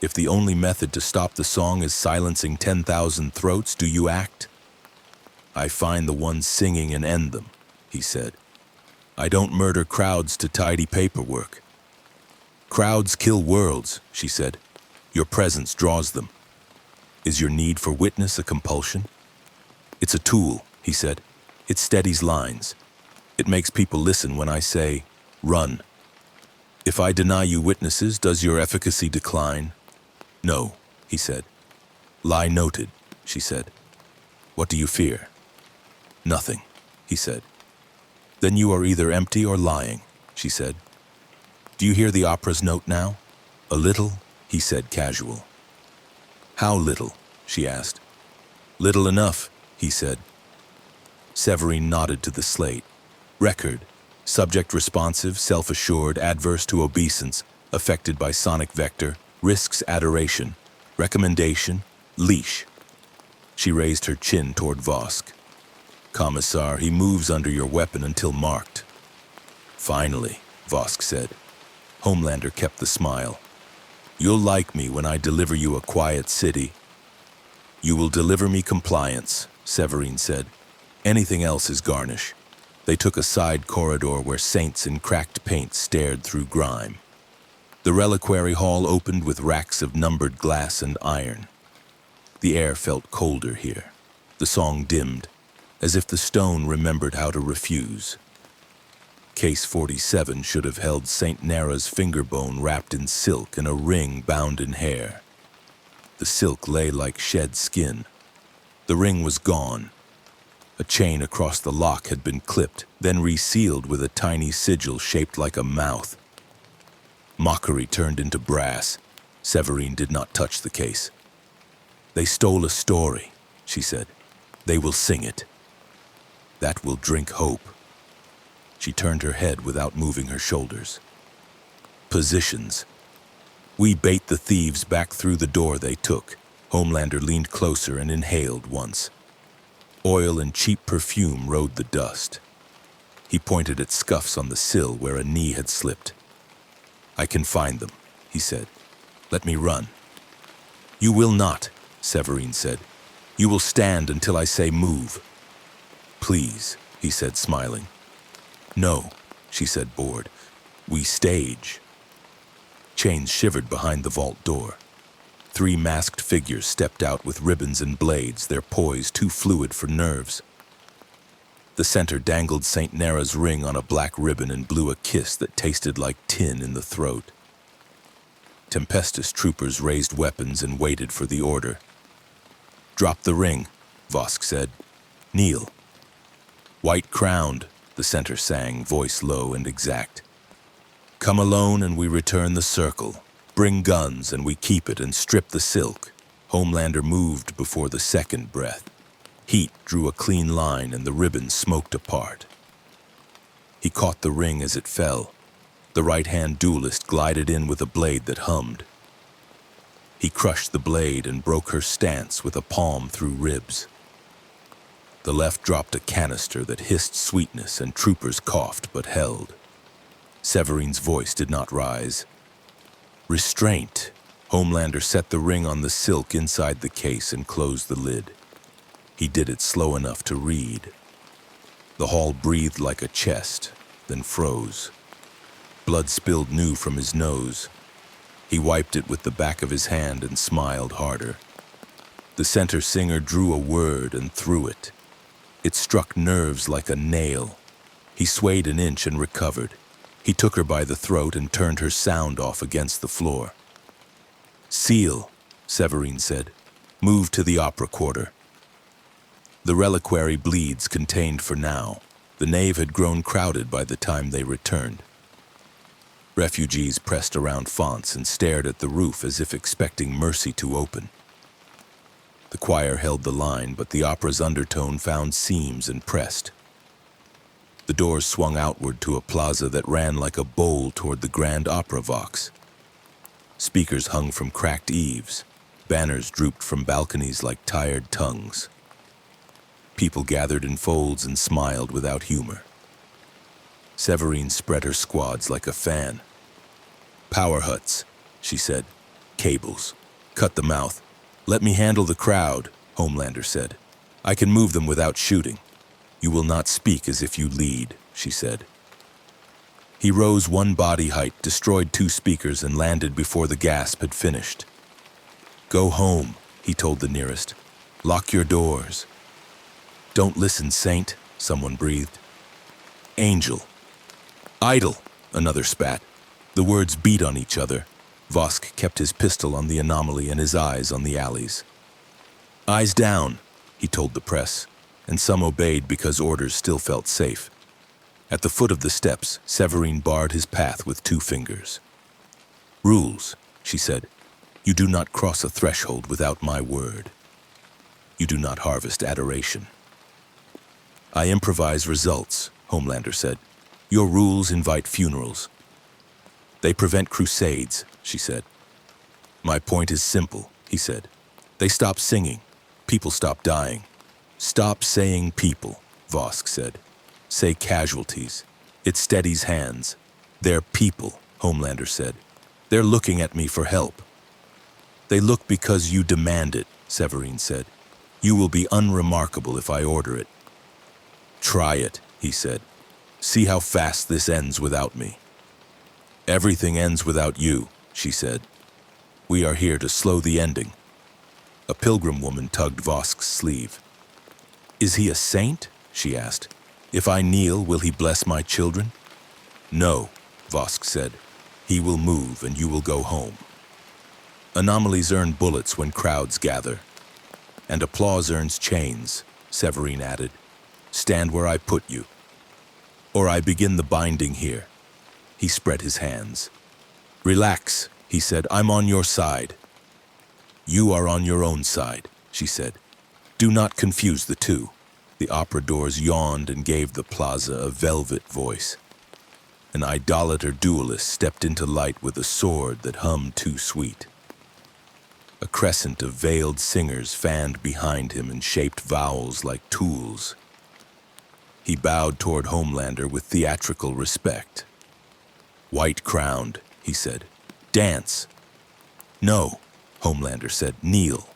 If the only method to stop the song is silencing 10,000 throats, do you act? I find the ones singing and end them, he said. I don't murder crowds to tidy paperwork. Crowds kill worlds, she said. Your presence draws them. Is your need for witness a compulsion? It's a tool, he said. It steadies lines. It makes people listen when I say, run. If I deny you witnesses, does your efficacy decline? No, he said. Lie noted, she said. What do you fear? Nothing, he said. Then you are either empty or lying, she said. Do you hear the opera's note now? A little, he said, casual. How little? She asked. Little enough, he said. Severine nodded to the slate. Record, subject responsive, self-assured, adverse to obeisance, affected by sonic vector, risks adoration, recommendation, leash. She raised her chin toward Vosk. Commissar, he moves under your weapon until marked. Finally, Vosk said. Homelander kept the smile. You'll like me when I deliver you a quiet city. You will deliver me compliance, Severine said. Anything else is garnish. They took a side corridor where saints in cracked paint stared through grime. The reliquary hall opened with racks of numbered glass and iron. The air felt colder here. The song dimmed, as if the stone remembered how to refuse. Case 47 should have held Saint Nera's finger bone wrapped in silk and a ring bound in hair. The silk lay like shed skin. The ring was gone. A chain across the lock had been clipped, then resealed with a tiny sigil shaped like a mouth. Mockery turned into brass. Severine did not touch the case. They stole a story, she said. They will sing it. That will drink hope. She turned her head without moving her shoulders. Positions. We bait the thieves back through the door they took. Homelander leaned closer and inhaled once. Oil and cheap perfume rode the dust. He pointed at scuffs on the sill where a knee had slipped. I can find them, he said. Let me run. You will not, Severine said. You will stand until I say move. Please, he said, smiling. No, she said, bored. We stage. Chains shivered behind the vault door. 3 masked figures stepped out with ribbons and blades, their poise too fluid for nerves. The center dangled Saint Nera's ring on a black ribbon and blew a kiss that tasted like tin in the throat. Tempestus troopers raised weapons and waited for the order. Drop the ring, Vosk said. Kneel. White crowned, the center sang, voice low and exact. Come alone and we return the circle. Bring guns and we keep it and strip the silk. Homelander moved before the second breath. Heat drew a clean line and the ribbon smoked apart. He caught the ring as it fell. The right-hand duelist glided in with a blade that hummed. He crushed the blade and broke her stance with a palm through ribs. The left dropped a canister that hissed sweetness, and troopers coughed but held. Severine's voice did not rise. Restraint. Homelander set the ring on the silk inside the case and closed the lid. He did it slow enough to read. The hall breathed like a chest, then froze. Blood spilled new from his nose. He wiped it with the back of his hand and smiled harder. The center singer drew a word and threw it. It struck nerves like a nail. He swayed an inch and recovered. He took her by the throat and turned her sound off against the floor. Seal, Severine said. Move to the opera quarter. The reliquary bleeds contained for now. The nave had grown crowded by the time they returned. Refugees pressed around fonts and stared at the roof as if expecting mercy to open. The choir held the line, but the opera's undertone found seams and pressed. The doors swung outward to a plaza that ran like a bowl toward the Grand Opera Vox. Speakers hung from cracked eaves. Banners drooped from balconies like tired tongues. People gathered in folds and smiled without humor. Severine spread her squads like a fan. Power huts, she said. Cables. Cut the mouth. Let me handle the crowd, Homelander said. I can move them without shooting. You will not speak as if you lead, she said. He rose one body height, destroyed 2 speakers, and landed before the gasp had finished. Go home, he told the nearest. Lock your doors. Don't listen, Saint, someone breathed. Angel. Idle, another spat. The words beat on each other. Vosk kept his pistol on the anomaly and his eyes on the alleys. Eyes down, he told the press, and some obeyed because orders still felt safe. At the foot of the steps, Severine barred his path with 2 fingers. Rules, she said. You do not cross a threshold without my word. You do not harvest adoration. I improvise results, Homelander said. Your rules invite funerals. They prevent crusades, she said. My point is simple, he said. They stop singing. People stop dying. Stop saying people, Vosk said. Say casualties. It steadies hands. They're people, Homelander said. They're looking at me for help. They look because you demand it, Severine said. You will be unremarkable if I order it. Try it, he said. See how fast this ends without me. Everything ends without you, she said. We are here to slow the ending. A pilgrim woman tugged Vosk's sleeve. Is he a saint? She asked. If I kneel, will he bless my children? No, Vosk said. He will move and you will go home. Anomalies earn bullets when crowds gather. And applause earns chains, Severine added. Stand where I put you. Or I begin the binding here. He spread his hands. Relax, he said. I'm on your side. You are on your own side, she said. Do not confuse the two. The opera doors yawned and gave the plaza a velvet voice. An idolater duelist stepped into light with a sword that hummed too sweet. A crescent of veiled singers fanned behind him and shaped vowels like tools. He bowed toward Homelander with theatrical respect. White-crowned, he said. Dance. No, Homelander said. Kneel.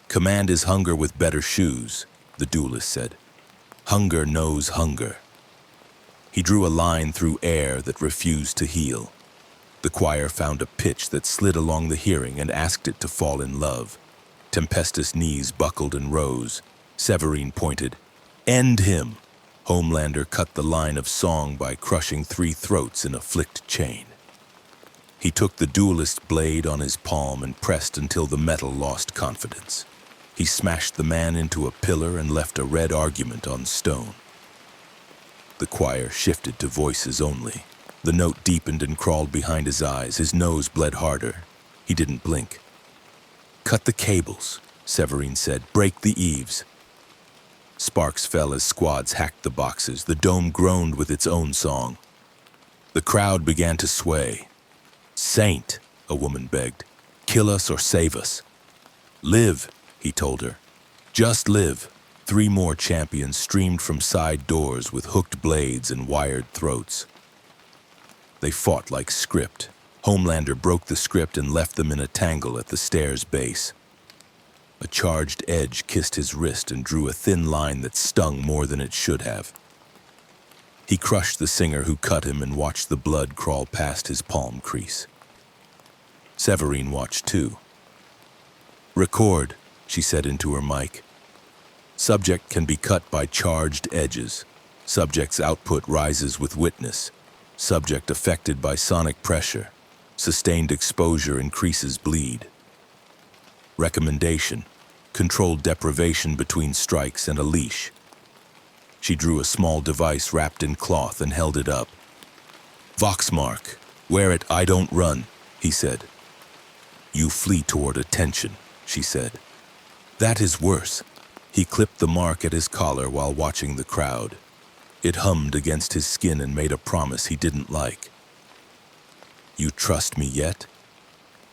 Command is hunger with better shoes, the duelist said. Hunger knows hunger. He drew a line through air that refused to heal. The choir found a pitch that slid along the hearing and asked it to fall in love. Tempestuous knees buckled and rose. Severine pointed. End him! Homelander cut the line of song by crushing 3 throats in a flicked chain. He took the duelist's blade on his palm and pressed until the metal lost confidence. He smashed the man into a pillar and left a red argument on stone. The choir shifted to voices only. The note deepened and crawled behind his eyes. His nose bled harder. He didn't blink. Cut the cables, Severine said. Break the eaves. Sparks fell as squads hacked the boxes. The dome groaned with its own song. The crowd began to sway. "Saint," a woman begged. "Kill us or save us." "Live," he told her. "Just live." 3 more champions streamed from side doors with hooked blades and wired throats. They fought like script. Homelander broke the script and left them in a tangle at the stairs' base. A charged edge kissed his wrist and drew a thin line that stung more than it should have. He crushed the singer who cut him and watched the blood crawl past his palm crease. Severine watched too. "Record," she said into her mic. "Subject can be cut by charged edges. Subject's output rises with witness. Subject affected by sonic pressure. Sustained exposure increases bleed. Recommendation: controlled deprivation between strikes and a leash." She drew a small device wrapped in cloth and held it up. "Voxmark. Wear it, I don't run," he said. "You flee toward attention," she said. "That is worse." He clipped the mark at his collar while watching the crowd. It hummed against his skin and made a promise he didn't like. "You trust me yet?"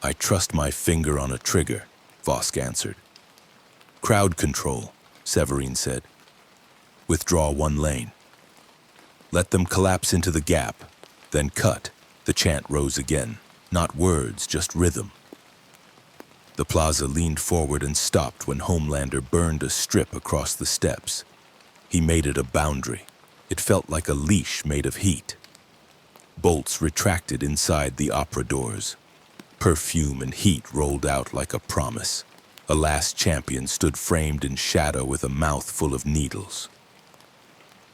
"I trust my finger on a trigger," Vosk answered. "Crowd control," Severine said. "Withdraw 1 lane. Let them collapse into the gap, then cut." The chant rose again. Not words, just rhythm. The plaza leaned forward and stopped when Homelander burned a strip across the steps. He made it a boundary. It felt like a leash made of heat. Bolts retracted inside the opera doors. Perfume and heat rolled out like a promise. A last champion stood framed in shadow with a mouth full of needles.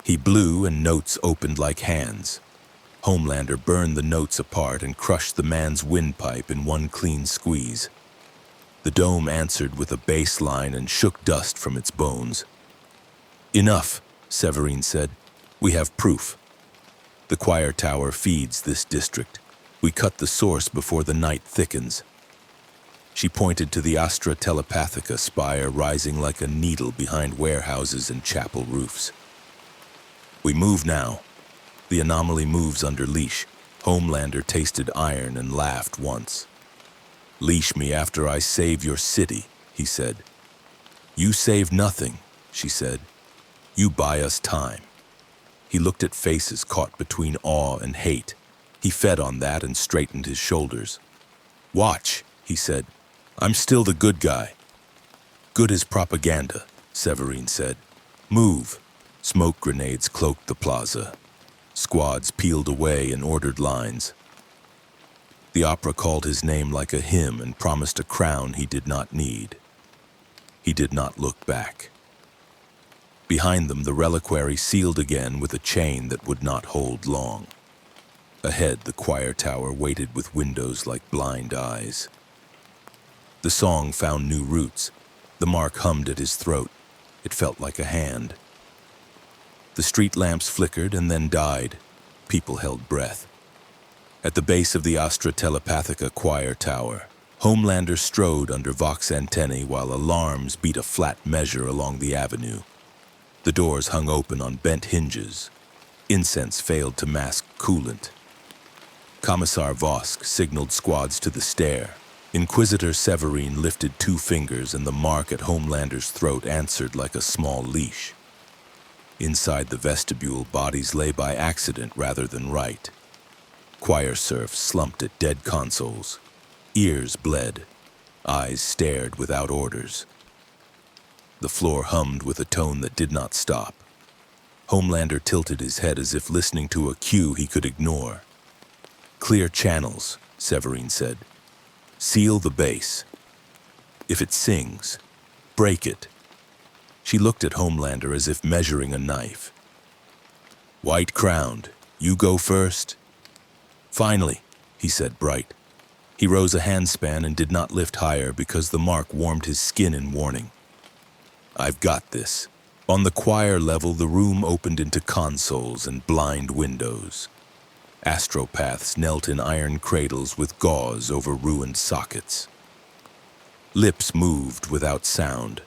He blew and notes opened like hands. Homelander burned the notes apart and crushed the man's windpipe in one clean squeeze. The dome answered with a bass line and shook dust from its bones. "Enough," Severine said. "We have proof. The choir tower feeds this district. We cut the source before the night thickens." She pointed to the Astra Telepathica spire rising like a needle behind warehouses and chapel roofs. "We move now." The anomaly moves under leash. Homelander tasted iron and laughed once. "Leash me after I save your city," he said. "You save nothing," she said. "You buy us time." He looked at faces caught between awe and hate. He fed on that and straightened his shoulders. "Watch," he said. "I'm still the good guy." "Good as propaganda," Severine said. "Move." Smoke grenades cloaked the plaza. Squads peeled away in ordered lines. The opera called his name like a hymn and promised a crown he did not need. He did not look back. Behind them, the reliquary sealed again with a chain that would not hold long. Ahead, the choir tower waited with windows like blind eyes. The song found new roots. The mark hummed at his throat. It felt like a hand. The street lamps flickered and then died. People held breath. At the base of the Astra Telepathica choir tower, Homelander strode under Vox antennae while alarms beat a flat measure along the avenue. The doors hung open on bent hinges. Incense failed to mask coolant. Commissar Vosk signaled squads to the stair. Inquisitor Severine lifted 2 fingers and the mark at Homelander's throat answered like a small leash. Inside the vestibule, bodies lay by accident rather than right. Choir serfs slumped at dead consoles. Ears bled. Eyes stared without orders. The floor hummed with a tone that did not stop. Homelander tilted his head as if listening to a cue he could ignore. "Clear channels," Severine said. "Seal the base. If it sings, break it." She looked at Homelander as if measuring a knife. "White-crowned, you go first." "Finally," he said, bright. He rose a handspan and did not lift higher because the mark warmed his skin in warning. "I've got this." On the choir level, the room opened into consoles and blind windows. Astropaths knelt in iron cradles with gauze over ruined sockets. Lips moved without sound.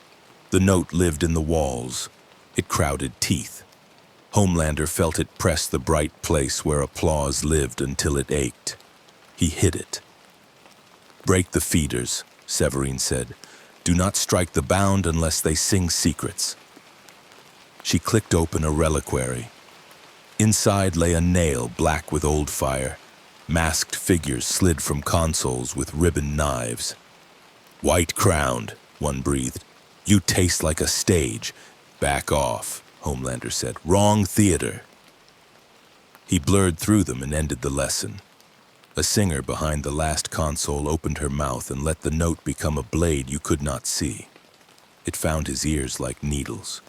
The note lived in the walls. It crowded teeth. Homelander felt it press the bright place where applause lived until it ached. He hit it. "Break the feeders," Severine said. "Do not strike the bound unless they sing secrets." She clicked open a reliquary. Inside lay a nail black with old fire. Masked figures slid from consoles with ribbon knives. "White-crowned," one breathed. "You taste like a stage." "Back off," Homelander said. "Wrong theater." He blurred through them and ended the lesson. A singer behind the last console opened her mouth and let the note become a blade you could not see. It found his ears like needles.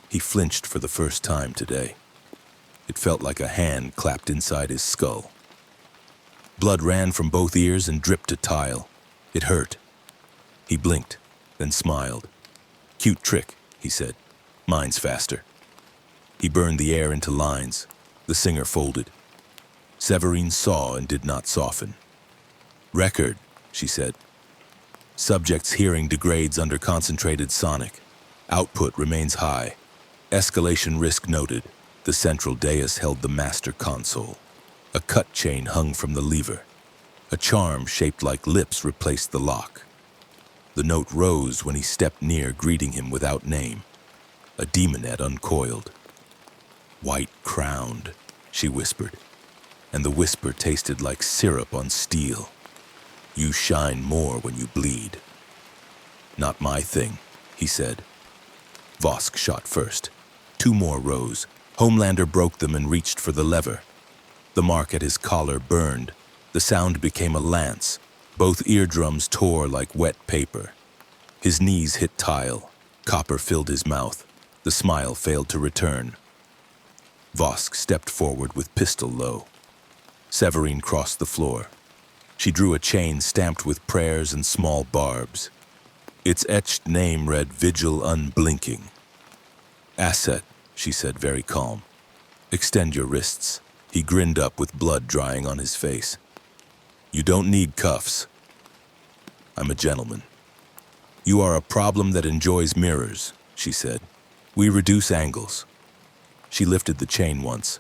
He flinched for the first time today. It felt like a hand clapped inside his skull. Blood ran from both ears and dripped to tile. It hurt. He blinked, then smiled. "Cute trick," he said. "Mine's faster." He burned the air into lines. The singer folded. Severine saw and did not soften. "Record," she said. "Subject's hearing degrades under concentrated sonic. Output remains high. Escalation risk noted." The central dais held the master console. A cut chain hung from the lever. A charm shaped like lips replaced the lock. The note rose when he stepped near, greeting him without name. A demonette uncoiled. "White-crowned," she whispered, and the whisper tasted like syrup on steel. "You shine more when you bleed." "Not my thing," he said. Vosk shot first. Two more rose. Homelander broke them and reached for the lever. The mark at his collar burned. The sound became a lance. Both eardrums tore like wet paper. His knees hit tile. Copper filled his mouth. The smile failed to return. Vosk stepped forward with pistol low. Severine crossed the floor. She drew a chain stamped with prayers and small barbs. Its etched name read "Vigil Unblinking." "Asset," she said, very calm. "Extend your wrists." He grinned up with blood drying on his face. "You don't need cuffs." "I'm a gentleman." "You are a problem that enjoys mirrors," she said. "We reduce angles." She lifted the chain once.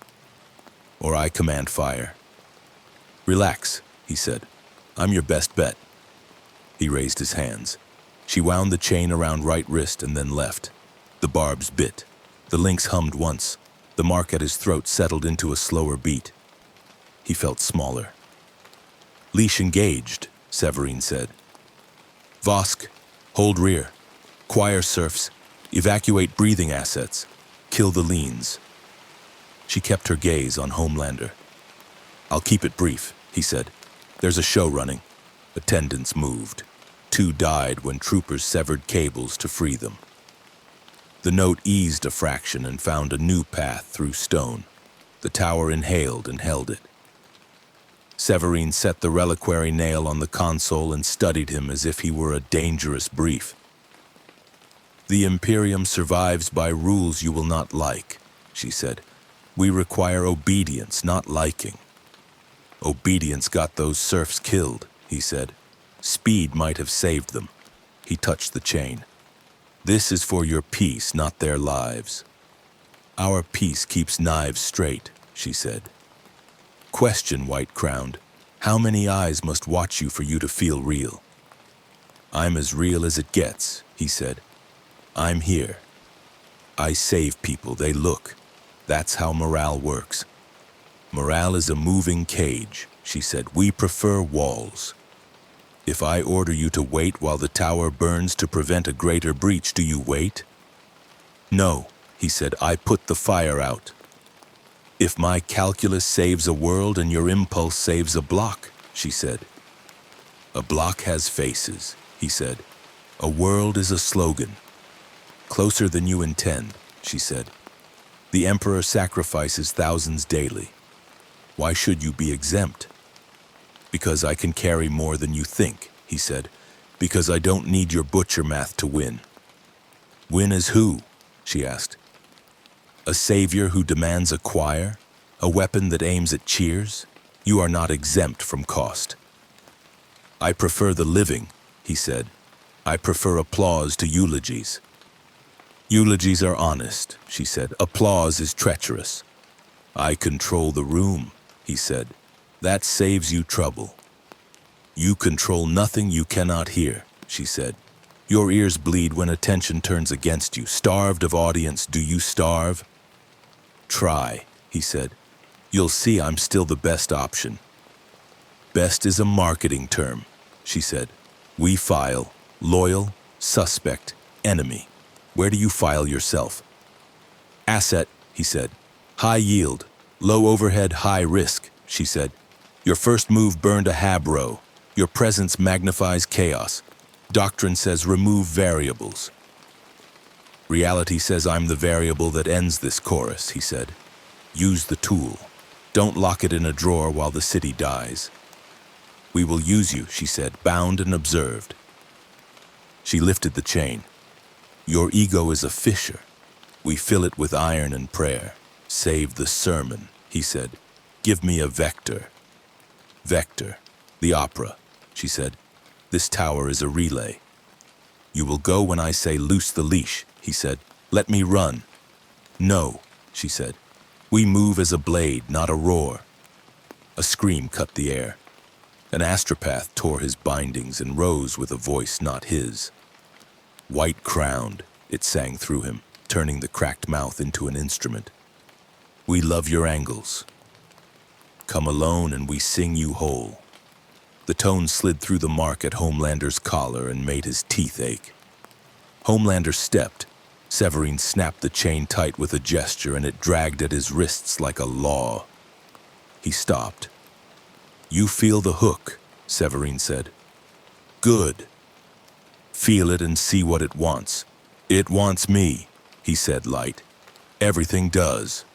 "Or I command fire." "Relax," he said. "I'm your best bet." He raised his hands. She wound the chain around right wrist and then left. The barbs bit. The links hummed once. The mark at his throat settled into a slower beat. He felt smaller. "Leash engaged," Severine said. "Vosk, hold rear. Choir serfs, evacuate breathing assets. Kill the leans." She kept her gaze on Homelander. "I'll keep it brief," he said. "There's a show running." Attendants moved. 2 died when troopers severed cables to free them. The note eased a fraction and found a new path through stone. The tower inhaled and held it. Severine set the reliquary nail on the console and studied him as if he were a dangerous brief. "The Imperium survives by rules you will not like," she said. "We require obedience, not liking." "Obedience got those serfs killed," he said. "Speed might have saved them." He touched the chain. "This is for your peace, not their lives." "Our peace keeps knives straight," she said. "Question, White-crowned. How many eyes must watch you for you to feel real?" "I'm as real as it gets," he said. "I'm here. I save people, they look. That's how morale works." "Morale is a moving cage," she said. "We prefer walls." "If I order you to wait while the tower burns to prevent a greater breach, do you wait?" "No," he said. "I put the fire out." "If my calculus saves a world and your impulse saves a block," she said. "A block has faces," he said. "A world is a slogan." "Closer than you intend," she said. "The Emperor sacrifices thousands daily. Why should you be exempt?" "Because I can carry more than you think," he said. "Because I don't need your butcher math to win." "Win as who?" she asked. "A savior who demands a choir? A weapon that aims at cheers? You are not exempt from cost." "I prefer the living," he said. "I prefer applause to eulogies." Eulogies are honest, she said. Applause is treacherous. I control the room, he said. That saves you trouble. You control nothing you cannot hear, she said. Your ears bleed when attention turns against you. Starved of audience, do you starve? Try, he said. You'll see I'm still the best option. Best is a marketing term, she said. We file loyal, suspect, enemy. Where do you file yourself? Asset, he said. High yield, low overhead, high risk, she said. Your first move burned a Habro. Your presence magnifies chaos. Doctrine says remove variables. Reality says I'm the variable that ends this chorus, he said. Use the tool. Don't lock it in a drawer while the city dies. We will use you, she said, bound and observed. She lifted the chain. Your ego is a fissure. We fill it with iron and prayer. Save the sermon, he said. Give me a vector. Vector, the opera, she said. This tower is a relay. You will go when I say loose the leash, he said. Let me run. No, she said. We move as a blade, not a roar. A scream cut the air. An astropath tore his bindings and rose with a voice not his. White-crowned, it sang through him, turning the cracked mouth into an instrument. We love your angles. Come alone and we sing you whole. The tone slid through the mark at Homelander's collar and made his teeth ache. Homelander stepped. Severine snapped the chain tight with a gesture and it dragged at his wrists like a law. He stopped. You feel the hook, Severine said. Good. Feel it and see what it wants. It wants me, he said light. Everything does.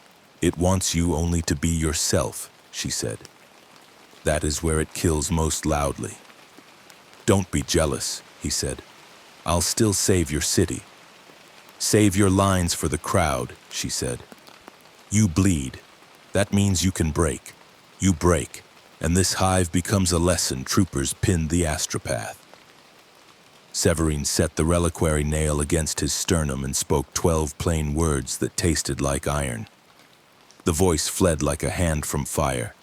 It wants you only to be yourself, she said. That is where it kills most loudly. Don't be jealous, he said. I'll still save your city. Save your lines for the crowd, she said. You bleed. That means you can break. You break, and this hive becomes a lesson. Troopers pinned the astropath. Severine set the reliquary nail against his sternum and spoke 12 plain words that tasted like iron. The voice fled like a hand from fire.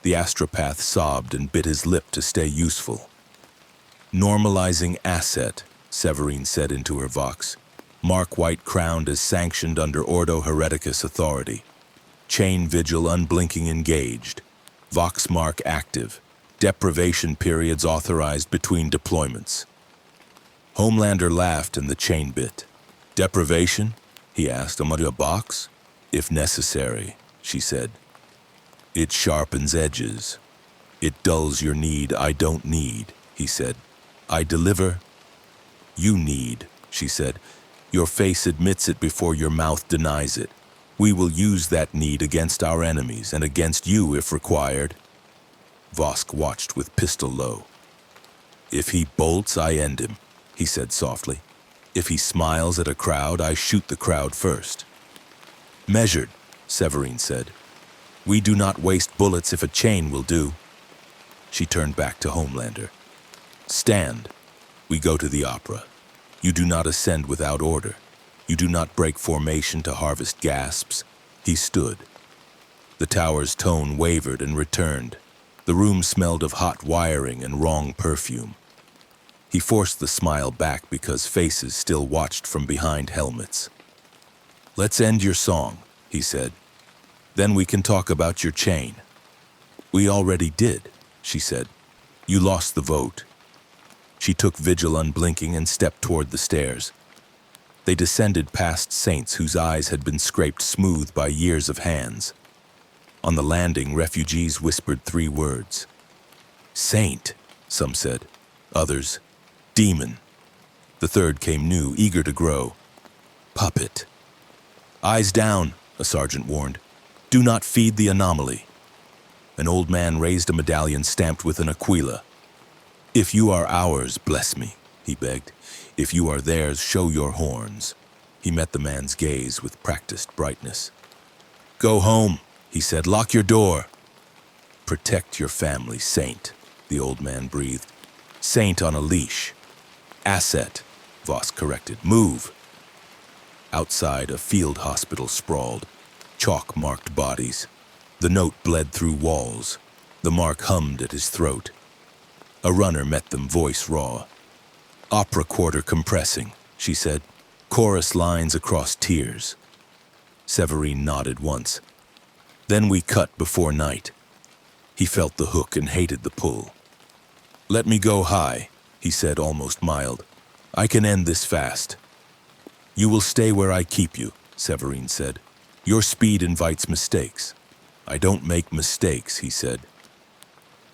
The astropath sobbed and bit his lip to stay useful. Normalizing asset, Severine said into her vox. Mark white-crowned as sanctioned under Ordo Hereticus authority. Chain vigil unblinking engaged. Vox mark active. Deprivation periods authorized between deployments. Homelander laughed and the chain bit. Deprivation? He asked. Am I a box? If necessary, she said. It sharpens edges. It dulls your need I don't need, he said. I deliver. You need, she said. Your face admits it before your mouth denies it. We will use that need against our enemies and against you if required. Vosk watched with pistol low. If he bolts, I end him, he said softly. If he smiles at a crowd, I shoot the crowd first. Measured, Severine said. We do not waste bullets if a chain will do. She turned back to Homelander. Stand. We go to the opera. You do not ascend without order. You do not break formation to harvest gasps. He stood. The tower's tone wavered and returned. The room smelled of hot wiring and wrong perfume. He forced the smile back because faces still watched from behind helmets. Let's end your song, he said. Then we can talk about your chain. We already did, she said. You lost the vote. She took vigil unblinking and stepped toward the stairs. They descended past saints whose eyes had been scraped smooth by years of hands. On the landing, refugees whispered 3 words. Saint, some said. Others, demon. The third came new, eager to grow. Puppet. Eyes down, a sergeant warned. Do not feed the anomaly. An old man raised a medallion stamped with an aquila. If you are ours, bless me, he begged. If you are theirs, show your horns. He met the man's gaze with practiced brightness. Go home, he said. Lock your door. Protect your family, Saint, the old man breathed. Saint on a leash. Asset, Voss corrected. Move. Outside, a field hospital sprawled, chalk-marked bodies. The note bled through walls. The mark hummed at his throat. A runner met them, voice raw. "Opera quarter compressing," she said. "Chorus lines across tiers." Severine nodded once. "Then we cut before night." He felt the hook and hated the pull. "Let me go high," he said, almost mild. "I can end this fast." "You will stay where I keep you," Severine said. "Your speed invites mistakes." "I don't make mistakes," he said.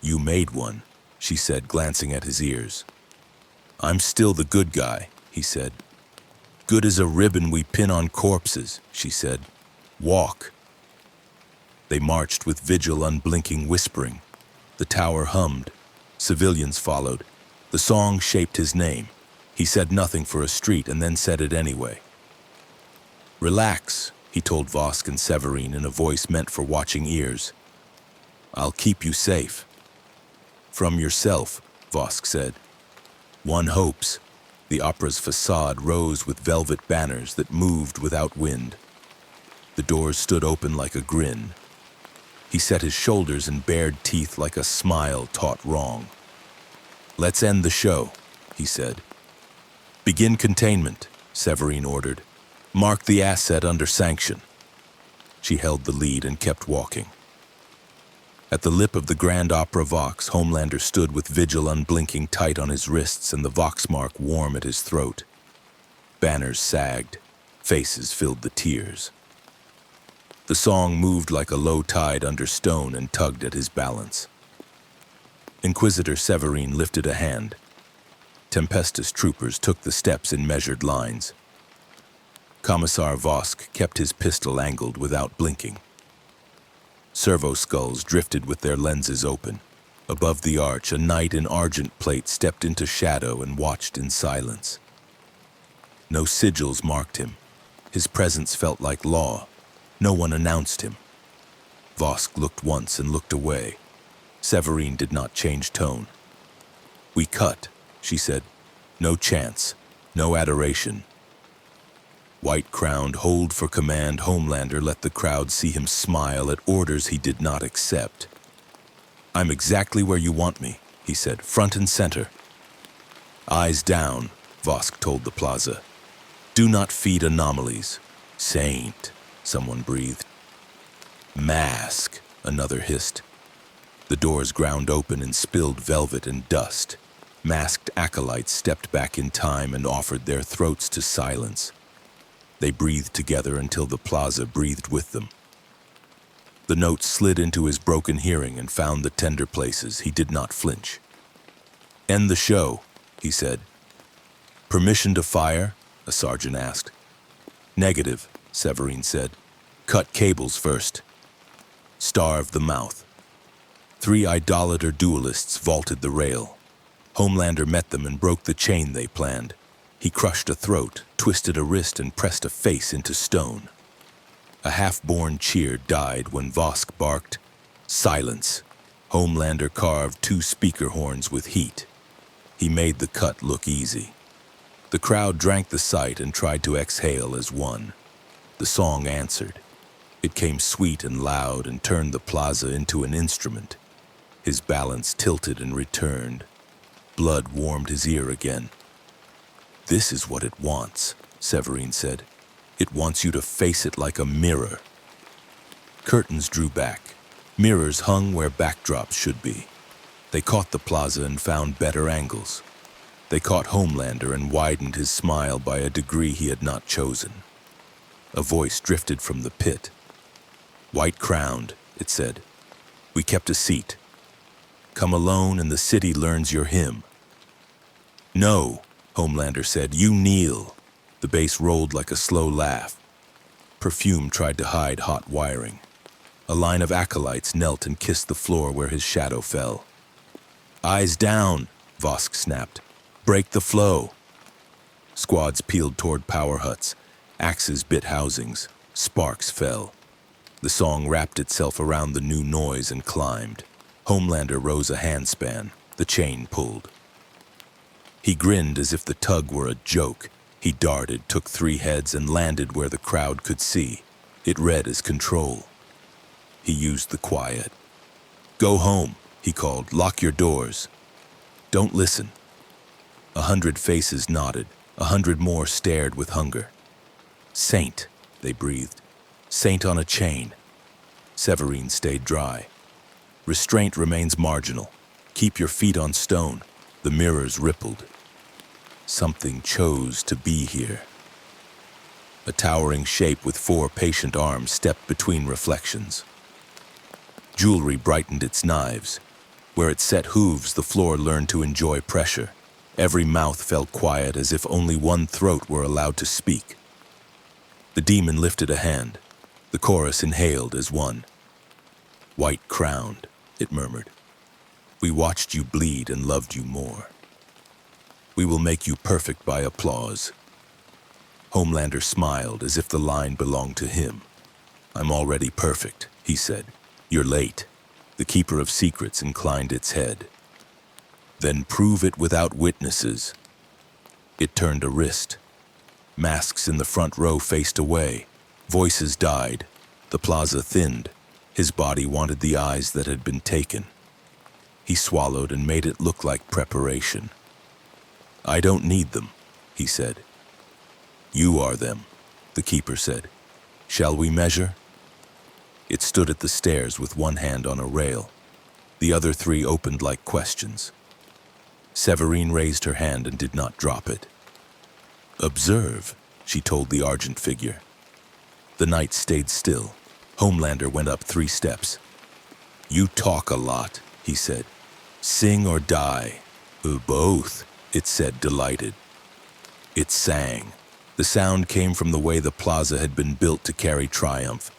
"You made one," she said, glancing at his ears. "I'm still the good guy," he said. "Good as a ribbon we pin on corpses," she said. "Walk." They marched with vigil, unblinking, whispering. The tower hummed. Civilians followed. The song shaped his name. He said nothing for a street and then said it anyway. "Relax," he told Vosk and Severine in a voice meant for watching ears. "I'll keep you safe." "From yourself," Vosk said. One hopes. The opera's facade rose with velvet banners that moved without wind. The doors stood open like a grin. He set his shoulders and bared teeth like a smile taught wrong. "Let's end the show," he said. "Begin containment," Severine ordered. "Mark the asset under sanction." She held the lead and kept walking. At the lip of the Grand Opera Vox, Homelander stood with vigil unblinking tight on his wrists and the Vox mark warm at his throat. Banners sagged. Faces filled the tears. The song moved like a low tide under stone and tugged at his balance. Inquisitor Severine lifted a hand. Tempestus troopers took the steps in measured lines. Commissar Vosk kept his pistol angled without blinking. Servo skulls drifted with their lenses open. Above the arch, a knight in argent plate stepped into shadow and watched in silence. No sigils marked him. His presence felt like law. No one announced him. Vosk looked once and looked away. Severine did not change tone. "We cut," she said. "No chance. No adoration." White-crowned, hold for command, Homelander let the crowd see him smile at orders he did not accept. "I'm exactly where you want me," he said, "front and center." "Eyes down," Vosk told the plaza. "Do not feed anomalies." "Saint," someone breathed. "Mask," another hissed. The doors ground open and spilled velvet and dust. Masked acolytes stepped back in time and offered their throats to silence. They breathed together until the plaza breathed with them. The note slid into his broken hearing and found the tender places. He did not flinch. "End the show," he said. "Permission to fire?" a sergeant asked. "Negative," Severine said. "Cut cables first." Starve the mouth. 3 idolater duelists vaulted the rail. Homelander met them and broke the chain they planned. He crushed a throat, twisted a wrist, and pressed a face into stone. A half-born cheer died when Vosk barked, "Silence." Homelander carved 2 speaker horns with heat. He made the cut look easy. The crowd drank the sight and tried to exhale as one. The song answered. It came sweet and loud and turned the plaza into an instrument. His balance tilted and returned. Blood warmed his ear again. "This is what it wants," Severine said. "It wants you to face it like a mirror." Curtains drew back. Mirrors hung where backdrops should be. They caught the plaza and found better angles. They caught Homelander and widened his smile by a degree he had not chosen. A voice drifted from the pit. "White-crowned," it said. "We kept a seat. Come alone and the city learns your hymn." "No," Homelander said. "You kneel." The bass rolled like a slow laugh. Perfume tried to hide hot wiring. A line of acolytes knelt and kissed the floor where his shadow fell. "Eyes down," Vosk snapped. "Break the flow." Squads peeled toward power huts. Axes bit housings. Sparks fell. The song wrapped itself around the new noise and climbed. Homelander rose a handspan. The chain pulled. He grinned as if the tug were a joke. He darted, took 3 heads, and landed where the crowd could see. It read as control. He used the quiet. "Go home," he called. "Lock your doors. Don't listen." 100 faces nodded. 100 more stared with hunger. "Saint," they breathed. "Saint on a chain." Severine stayed dry. "Restraint remains marginal. Keep your feet on stone." The mirrors rippled. Something chose to be here. A towering shape with 4 patient arms stepped between reflections. Jewelry brightened its knives. Where it set hooves, the floor learned to enjoy pressure. Every mouth fell quiet, as if only one throat were allowed to speak. The demon lifted a hand. The chorus inhaled as one. "White-crowned," it murmured. "We watched you bleed and loved you more. We will make you perfect by applause." Homelander smiled as if the line belonged to him. "I'm already perfect," he said. "You're late." The Keeper of Secrets inclined its head. "Then prove it without witnesses." It turned a wrist. Masks in the front row faced away. Voices died. The plaza thinned. His body wanted the eyes that had been taken. He swallowed and made it look like preparation. "I don't need them," he said. "You are them," the Keeper said. "Shall we measure?" It stood at the stairs with one hand on a rail. The other 3 opened like questions. Severine raised her hand and did not drop it. "Observe," she told the argent figure. The knight stayed still. Homelander went up 3 steps. "You talk a lot," he said. "Sing or die." "Both," it said, delighted. It sang. The sound came from the way the plaza had been built to carry triumph.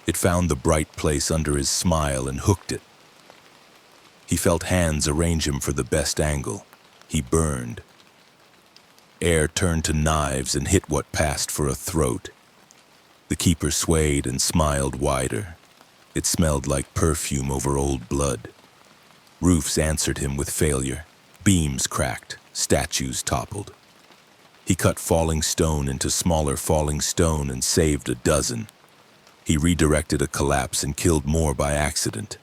It found the bright place under his smile and hooked it. He felt hands arrange him for the best angle. He burned. Air turned to knives and hit what passed for a throat. The Keeper swayed and smiled wider. It smelled like perfume over old blood. Roofs answered him with failure. Beams cracked. Statues toppled. He cut falling stone into smaller falling stone and saved a dozen. He redirected a collapse and killed more by accident.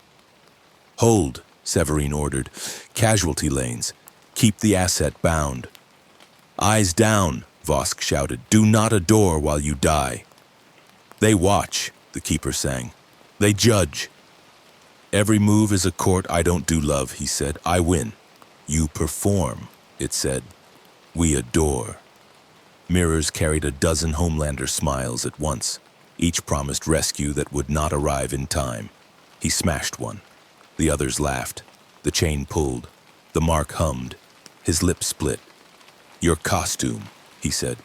"Hold," Severine ordered. "Casualty lanes. Keep the asset bound." "Eyes down," Vosk shouted. "Do not adore while you die." "They watch," the Keeper sang. "They judge." "Every move is a court. I don't do love," he said. "I win." "You perform," it said. "We adore." Mirrors carried a dozen Homelander smiles at once. Each promised rescue that would not arrive in time. He smashed one. The others laughed. The chain pulled. The mark hummed. His lips split. "Your costume," he said.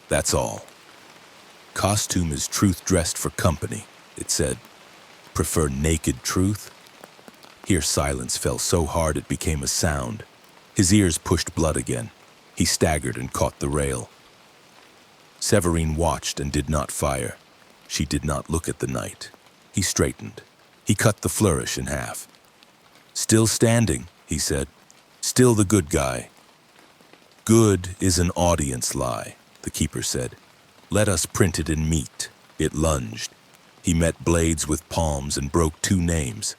"That's all." "Costume is truth dressed for company," it said. "Prefer naked truth?" Here silence fell so hard it became a sound. His ears pushed blood again. He staggered and caught the rail. Severine watched and did not fire. She did not look at the knight. He straightened. He cut the flourish in half. "Still standing," he said. "Still the good guy." "Good is an audience lie," the Keeper said. "Let us print it in meat." It lunged. He met blades with palms and broke 2 names.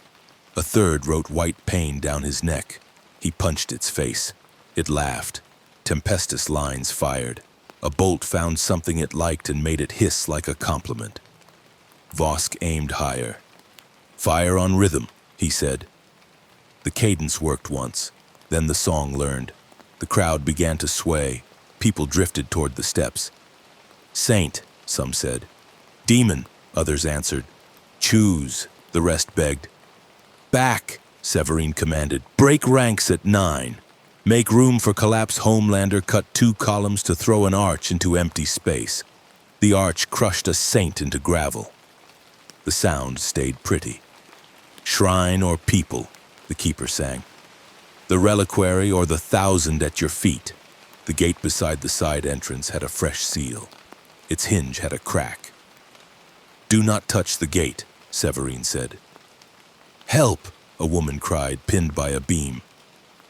A third wrote white pain down his neck. He punched its face. It laughed. Tempestuous lines fired. A bolt found something it liked and made it hiss like a compliment. Vosk aimed higher. "Fire on rhythm," he said. The cadence worked once. Then the song learned. The crowd began to sway. People drifted toward the steps. "Saint," some said. "Demon," others answered. "Choose," the rest begged. "Back," Severine commanded. "Break ranks at 9. Make room for collapse." Homelander cut 2 columns to throw an arch into empty space. The arch crushed a saint into gravel. The sound stayed pretty. "Shrine or people," the Keeper sang. "The reliquary or the 1,000 at your feet." The gate beside the side entrance had a fresh seal. Its hinge had a crack. "Do not touch the gate," Severine said. "Help!" a woman cried, pinned by a beam.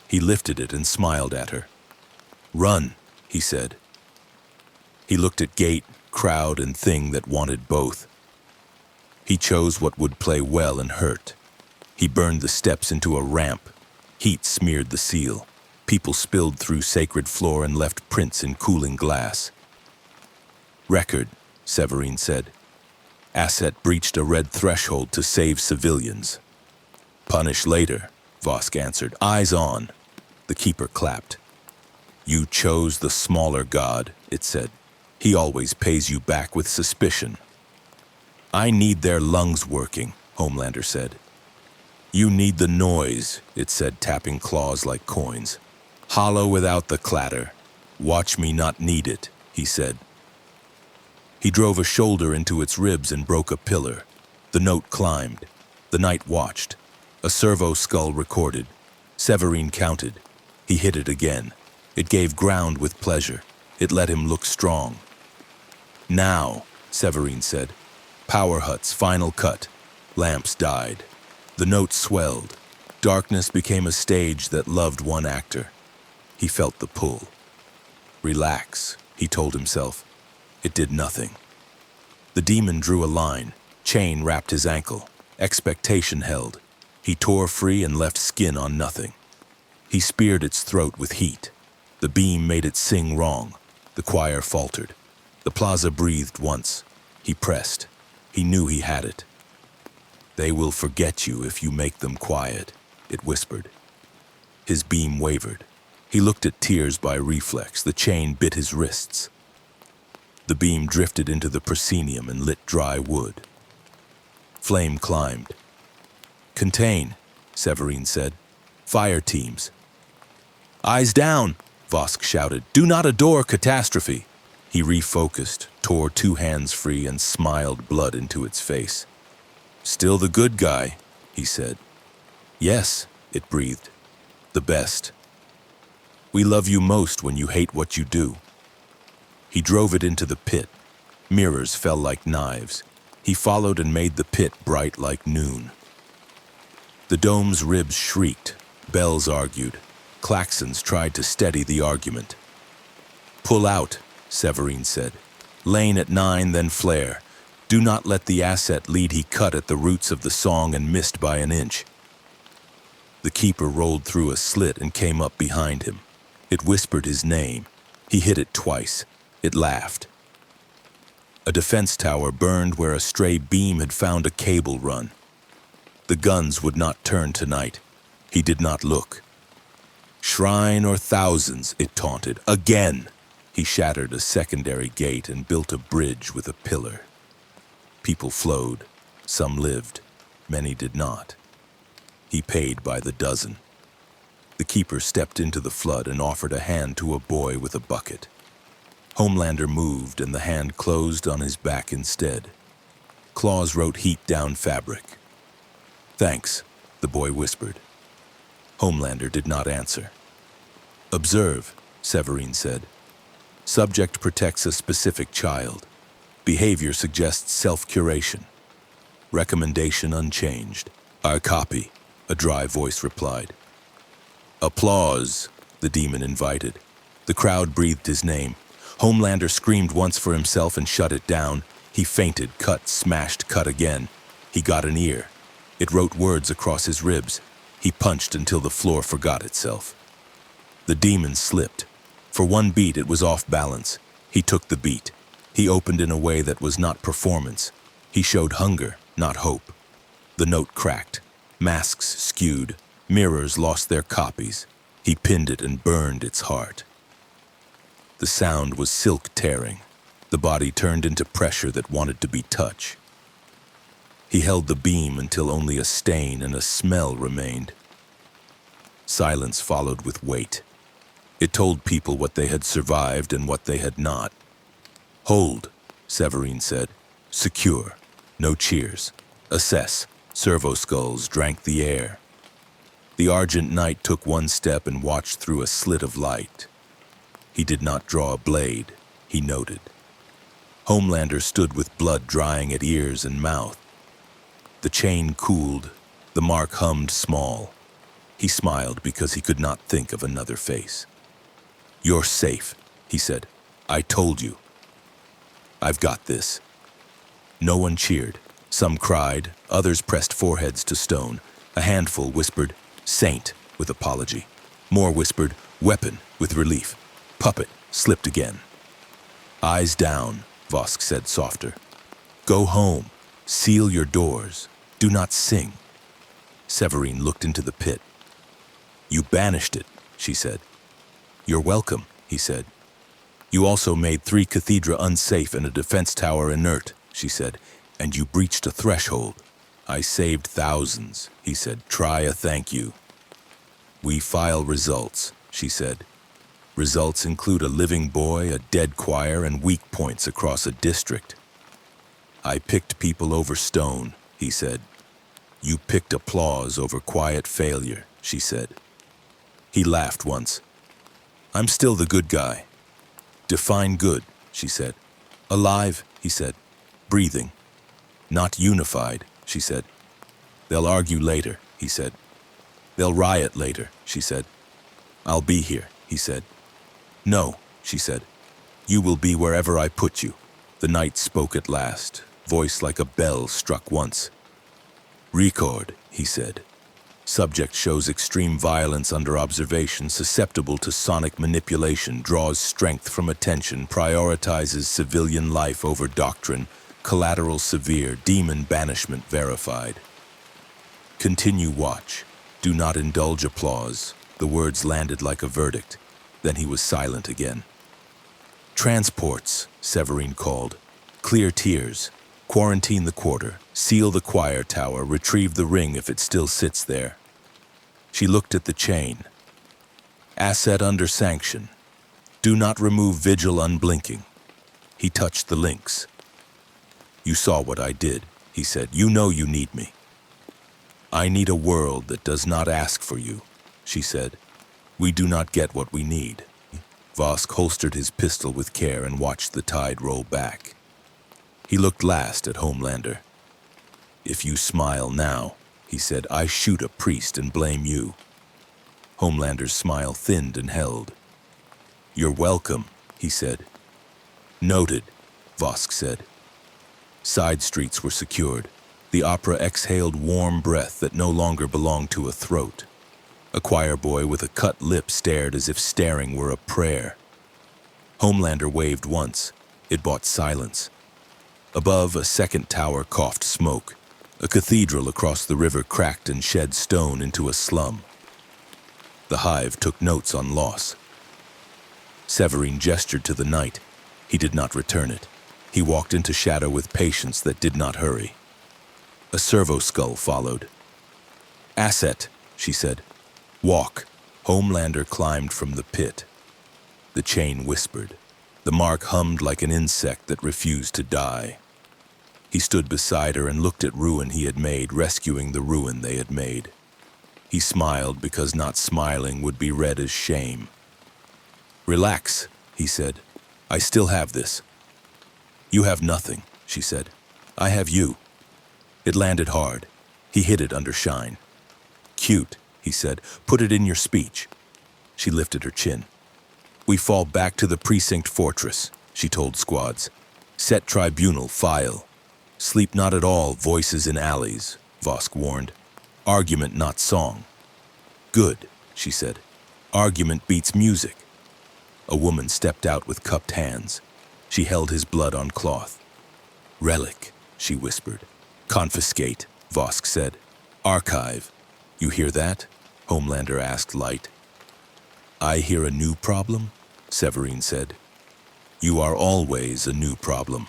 He lifted it and smiled at her. "Run," he said. He looked at gate, crowd, and thing that wanted both. He chose what would play well and hurt. He burned the steps into a ramp. Heat smeared the seal. People spilled through sacred floor and left prints in cooling glass. Record, Severine said. Asset breached a red threshold to save civilians. Punish later, Vosk answered. Eyes on. The keeper clapped. You chose the smaller god, it said. He always pays you back with suspicion. I need their lungs working, Homelander said. You need the noise, it said, tapping claws like coins. Hollow without the clatter. Watch me not need it, he said. He drove a shoulder into its ribs and broke a pillar. The note climbed. The night watched. A servo skull recorded. Severine counted. He hit it again. It gave ground with pleasure. It let him look strong. Now, Severine said. Power Hut's final cut. Lamps died. The note swelled. Darkness became a stage that loved one actor. He felt the pull. Relax, he told himself. It did nothing. The demon drew a line. Chain wrapped his ankle. Expectation held. He tore free and left skin on nothing. He speared its throat with heat. The beam made it sing wrong. The choir faltered. The plaza breathed once. He pressed. He knew he had it. They will forget you if you make them quiet, it whispered. His beam wavered. He looked at tears by reflex. The chain bit his wrists. The beam drifted into the proscenium and lit dry wood. Flame climbed. Contain, Severine said. Fire teams. Eyes down, Vosk shouted. Do not adore catastrophe. He refocused, tore two hands free, and smiled blood into its face. Still the good guy, he said. Yes, it breathed. The best. We love you most when you hate what you do. He drove it into the pit. Mirrors fell like knives. He followed and made the pit bright like noon. The dome's ribs shrieked. Bells argued. Klaxons tried to steady the argument. Pull out, Severine said. Lane at 9, then flare. Do not let the asset lead. He cut at the roots of the song and missed by an inch. The keeper rolled through a slit and came up behind him. It whispered his name. He hit it twice. It laughed. A defense tower burned where a stray beam had found a cable run. The guns would not turn tonight. He did not look. Shrine or thousands, it taunted. Again! He shattered a secondary gate and built a bridge with a pillar. People flowed. Some lived. Many did not. He paid by the dozen. The keeper stepped into the flood and offered a hand to a boy with a bucket. Homelander moved and the hand closed on his back instead. Claws wrote heat down fabric. Thanks, the boy whispered. Homelander did not answer. Observe, Severine said. Subject protects a specific child. Behavior suggests self-curation. Recommendation unchanged. Our copy, a dry voice replied. Applause, the demon invited. The crowd breathed his name. Homelander screamed once for himself and shut it down. He fainted, cut, smashed, cut again. He got an ear. It wrote words across his ribs. He punched until the floor forgot itself. The demon slipped. For one beat, it was off balance. He took the beat. He opened in a way that was not performance. He showed hunger, not hope. The note cracked. Masks skewed. Mirrors lost their copies. He pinned it and burned its heart. The sound was silk tearing. The body turned into pressure that wanted to be touch. He held the beam until only a stain and a smell remained. Silence followed with weight. It told people what they had survived and what they had not. Hold, Severine said. Secure. No cheers. Assess. Servo skulls drank the air. The Argent Knight took one step and watched through a slit of light. He did not draw a blade, he noted. Homelander stood with blood drying at ears and mouth. The chain cooled. The mark hummed small. He smiled because he could not think of another face. You're safe, he said. I told you. I've got this. No one cheered. Some cried, others pressed foreheads to stone. A handful whispered, "Saint," with apology. More whispered, "Weapon," with relief. Puppet slipped again. "Eyes down," Vosk said softer. "Go home. Seal your doors. Do not sing." Severine looked into the pit. "You banished it," she said. "You're welcome," he said. "You also made 3 cathedra unsafe and a defense tower inert," she said, "and you breached a threshold. I saved thousands," he said. "Try a thank you." "We file results," she said. "Results include a living boy, a dead choir, and weak points across a district." "I picked people over stone," he said. "You picked applause over quiet failure," she said. He laughed once. "I'm still the good guy." "Define good," she said. "Alive," he said. "Breathing." "Not unified," she said. "They'll argue later," he said. "They'll riot later," she said. "I'll be here," he said. "No," she said. "You will be wherever I put you." The knight spoke at last. Voice like a bell struck once. "Record," he said. "Subject shows extreme violence under observation, susceptible to sonic manipulation, draws strength from attention, prioritizes civilian life over doctrine, collateral severe, demon banishment verified. Continue watch. Do not indulge applause." The words landed like a verdict. Then he was silent again. "Transports," Severine called. "Clear tiers. Quarantine the quarter. Seal the choir tower. Retrieve the ring if it still sits there." She looked at the chain. "Asset under sanction. Do not remove vigil unblinking." He touched the links. "You saw what I did," he said. "You know you need me." "I need a world that does not ask for you," she said. "We do not get what we need." Vosk holstered his pistol with care and watched the tide roll back. He looked last at Homelander. "If you smile now," he said, "I shoot a priest and blame you." Homelander's smile thinned and held. "You're welcome," he said. "Noted," Vosk said. Side streets were secured. The opera exhaled warm breath that no longer belonged to a throat. A choir boy with a cut lip stared as if staring were a prayer. Homelander waved once. It bought silence. Above, a second tower coughed smoke. A cathedral across the river cracked and shed stone into a slum. The hive took notes on loss. Severine gestured to the knight. He did not return it. He walked into shadow with patience that did not hurry. A servo skull followed. "Asset," she said. "Walk." Homelander climbed from the pit. The chain whispered. The mark hummed like an insect that refused to die. He stood beside her and looked at ruin he had made, rescuing the ruin they had made. He smiled because not smiling would be read as shame. "Relax," he said. "I still have this." "You have nothing," she said. "I have you." It landed hard. He hid it under shine. "Cute," he said. "Put it in your speech." She lifted her chin. "We fall back to the precinct fortress," she told squads. "Set tribunal, file. Sleep not at all, voices in alleys," Vosk warned. "Argument, not song." "Good," she said. "Argument beats music." A woman stepped out with cupped hands. She held his blood on cloth. "Relic," she whispered. "Confiscate," Vosk said. "Archive." "You hear that?" Homelander asked light. "I hear a new problem," Severine said. "You are always a new problem."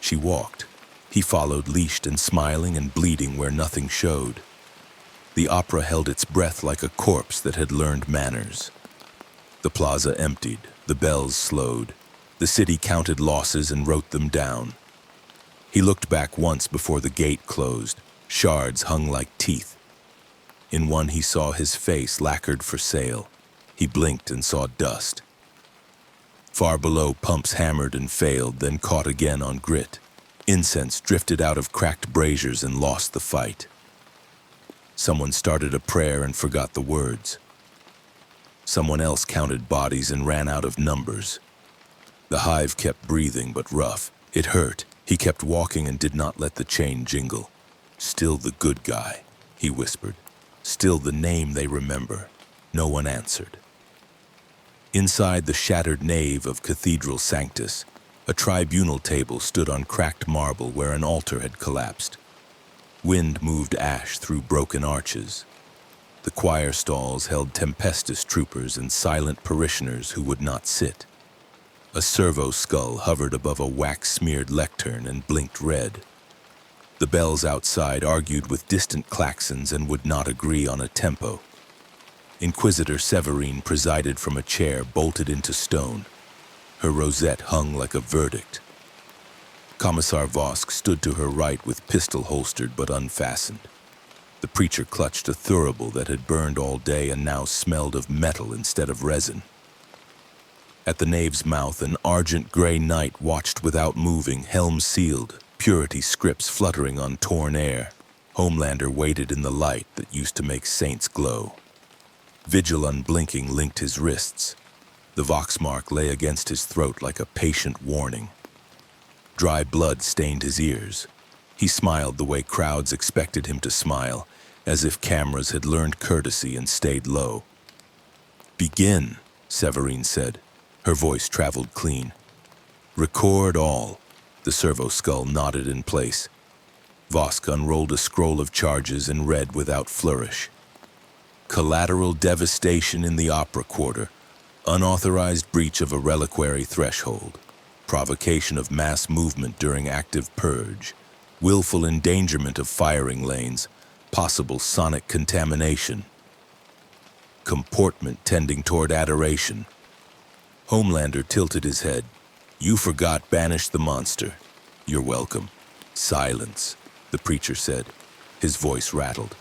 She walked. He followed, leashed and smiling and bleeding where nothing showed. The opera held its breath like a corpse that had learned manners. The plaza emptied, the bells slowed. The city counted losses and wrote them down. He looked back once before the gate closed. Shards hung like teeth. In one he saw his face lacquered for sale. He blinked and saw dust. Far below, pumps hammered and failed, then caught again on grit. Incense drifted out of cracked braziers and lost the fight. Someone started a prayer and forgot the words. Someone else counted bodies and ran out of numbers. The hive kept breathing but rough. It hurt. He kept walking and did not let the chain jingle. "Still the good guy," he whispered. "Still the name they remember." No one answered. Inside the shattered nave of Cathedral Sanctus, a tribunal table stood on cracked marble where an altar had collapsed. Wind moved ash through broken arches. The choir stalls held tempestuous troopers and silent parishioners who would not sit. A servo skull hovered above a wax-smeared lectern and blinked red. The bells outside argued with distant klaxons and would not agree on a tempo. Inquisitor Severine presided from a chair bolted into stone. Her rosette hung like a verdict. Commissar Vosk stood to her right with pistol holstered but unfastened. The preacher clutched a thurible that had burned all day and now smelled of metal instead of resin. At the nave's mouth, an argent-gray knight watched without moving, helm sealed, purity scripts fluttering on torn air. Homelander waited in the light that used to make saints glow. Vigil unblinking linked his wrists. The vox mark lay against his throat like a patient warning. Dry blood stained his ears. He smiled the way crowds expected him to smile, as if cameras had learned courtesy and stayed low. "Begin," Severine said. Her voice traveled clean. "Record all." The servo skull nodded in place. Vosk unrolled a scroll of charges and read without flourish. "Collateral devastation in the Opera Quarter. Unauthorized breach of a reliquary threshold. Provocation of mass movement during active purge. Willful endangerment of firing lanes. Possible sonic contamination. Comportment tending toward adoration." Homelander tilted his head. "You forgot banish the monster." "You're welcome." "Silence," the preacher said. His voice rattled.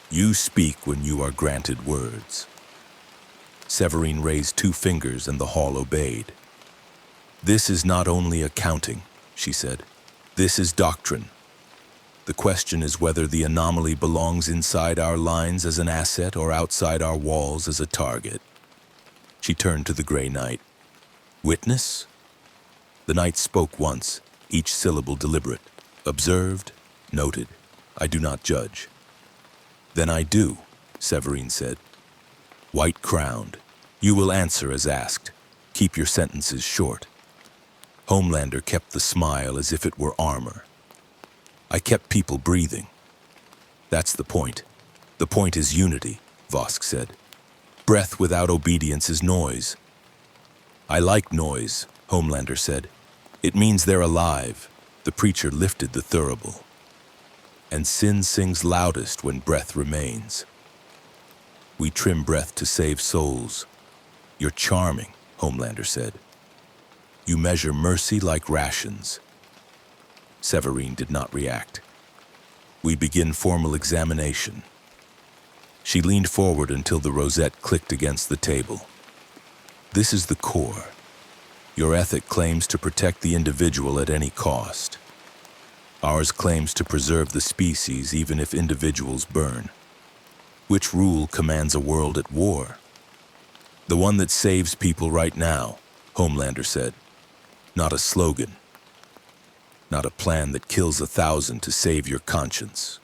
"You speak when you are granted words." Severine raised 2 fingers and the hall obeyed. "This is not only accounting," she said. "This is doctrine. The question is whether the anomaly belongs inside our lines as an asset or outside our walls as a target." She turned to the Grey Knight. "Witness?" The knight spoke once, each syllable deliberate. "Observed, noted. I do not judge." "Then I do," Severine said. "White-crowned. You will answer as asked. Keep your sentences short." Homelander kept the smile as if it were armor. "I kept people breathing." "That's the point. The point is unity," Vosk said. "Breath without obedience is noise." "I like noise," Homelander said. "It means they're alive." The preacher lifted the thurible. "And sin sings loudest when breath remains." "We trim breath to save souls." "You're charming," Homelander said. "You measure mercy like rations." Severine did not react. "We begin formal examination." She leaned forward until the rosette clicked against the table. "This is the core. Your ethic claims to protect the individual at any cost. Ours claims to preserve the species even if individuals burn. Which rule commands a world at war?" "The one that saves people right now," Homelander said. "Not a slogan. Not a plan that kills 1,000 to save your conscience."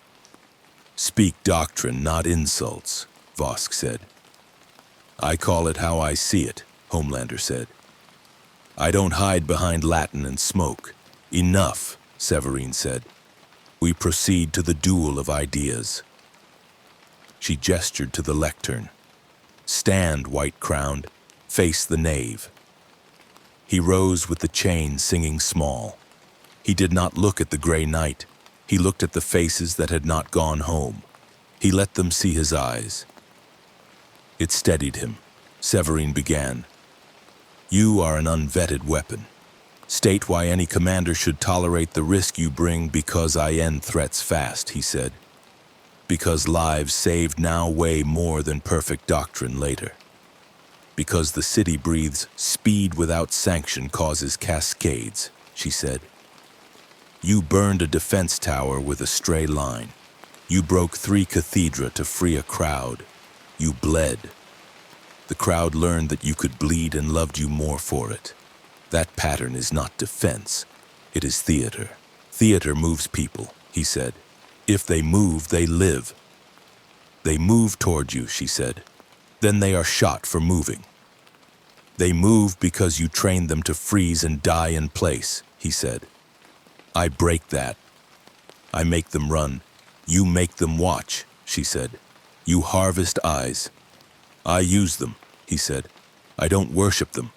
"Speak doctrine, not insults," Vosk said. "I call it how I see it," Homelander said. "I don't hide behind Latin and smoke." "Enough," Severine said. "We proceed to the duel of ideas." She gestured to the lectern. "Stand, white-crowned. Face the nave." He rose with the chain singing small. He did not look at the Grey Knight. He looked at the faces that had not gone home. He let them see his eyes. It steadied him. Severine began. "You are an unvetted weapon. State why any commander should tolerate the risk you bring because I end threats fast," he said. "Because lives saved now weigh more than perfect doctrine later. Because the city breathes speed without sanction causes cascades," she said. "You burned a defense tower with a stray line. You broke 3 cathedra to free a crowd. You bled. The crowd learned that you could bleed and loved you more for it. That pattern is not defense. It is theater. Theater moves people, he said. If they move, they live. They move toward you, she said. Then they are shot for moving. They move because you train them to freeze and die in place, he said. I break that. I make them run. You make them watch, she said. You harvest eyes. I use them, he said. I don't worship them.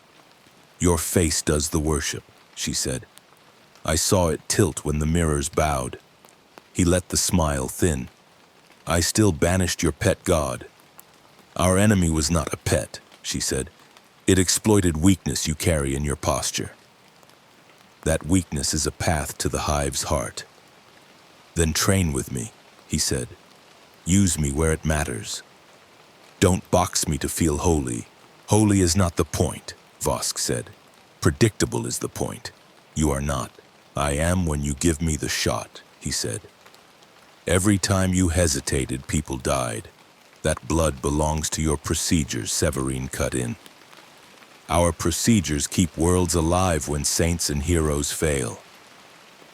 Your face does the worship, she said. I saw it tilt when the mirrors bowed. He let the smile thin. I still banished your pet god. Our enemy was not a pet, she said. It exploited weakness you carry in your posture. That weakness is a path to the hive's heart. Then train with me, he said. Use me where it matters. Don't box me to feel holy. Holy is not the point, Vosk said. Predictable is the point. You are not. I am when you give me the shot, he said. Every time you hesitated, people died. That blood belongs to your procedures, Severine cut in. Our procedures keep worlds alive when saints and heroes fail.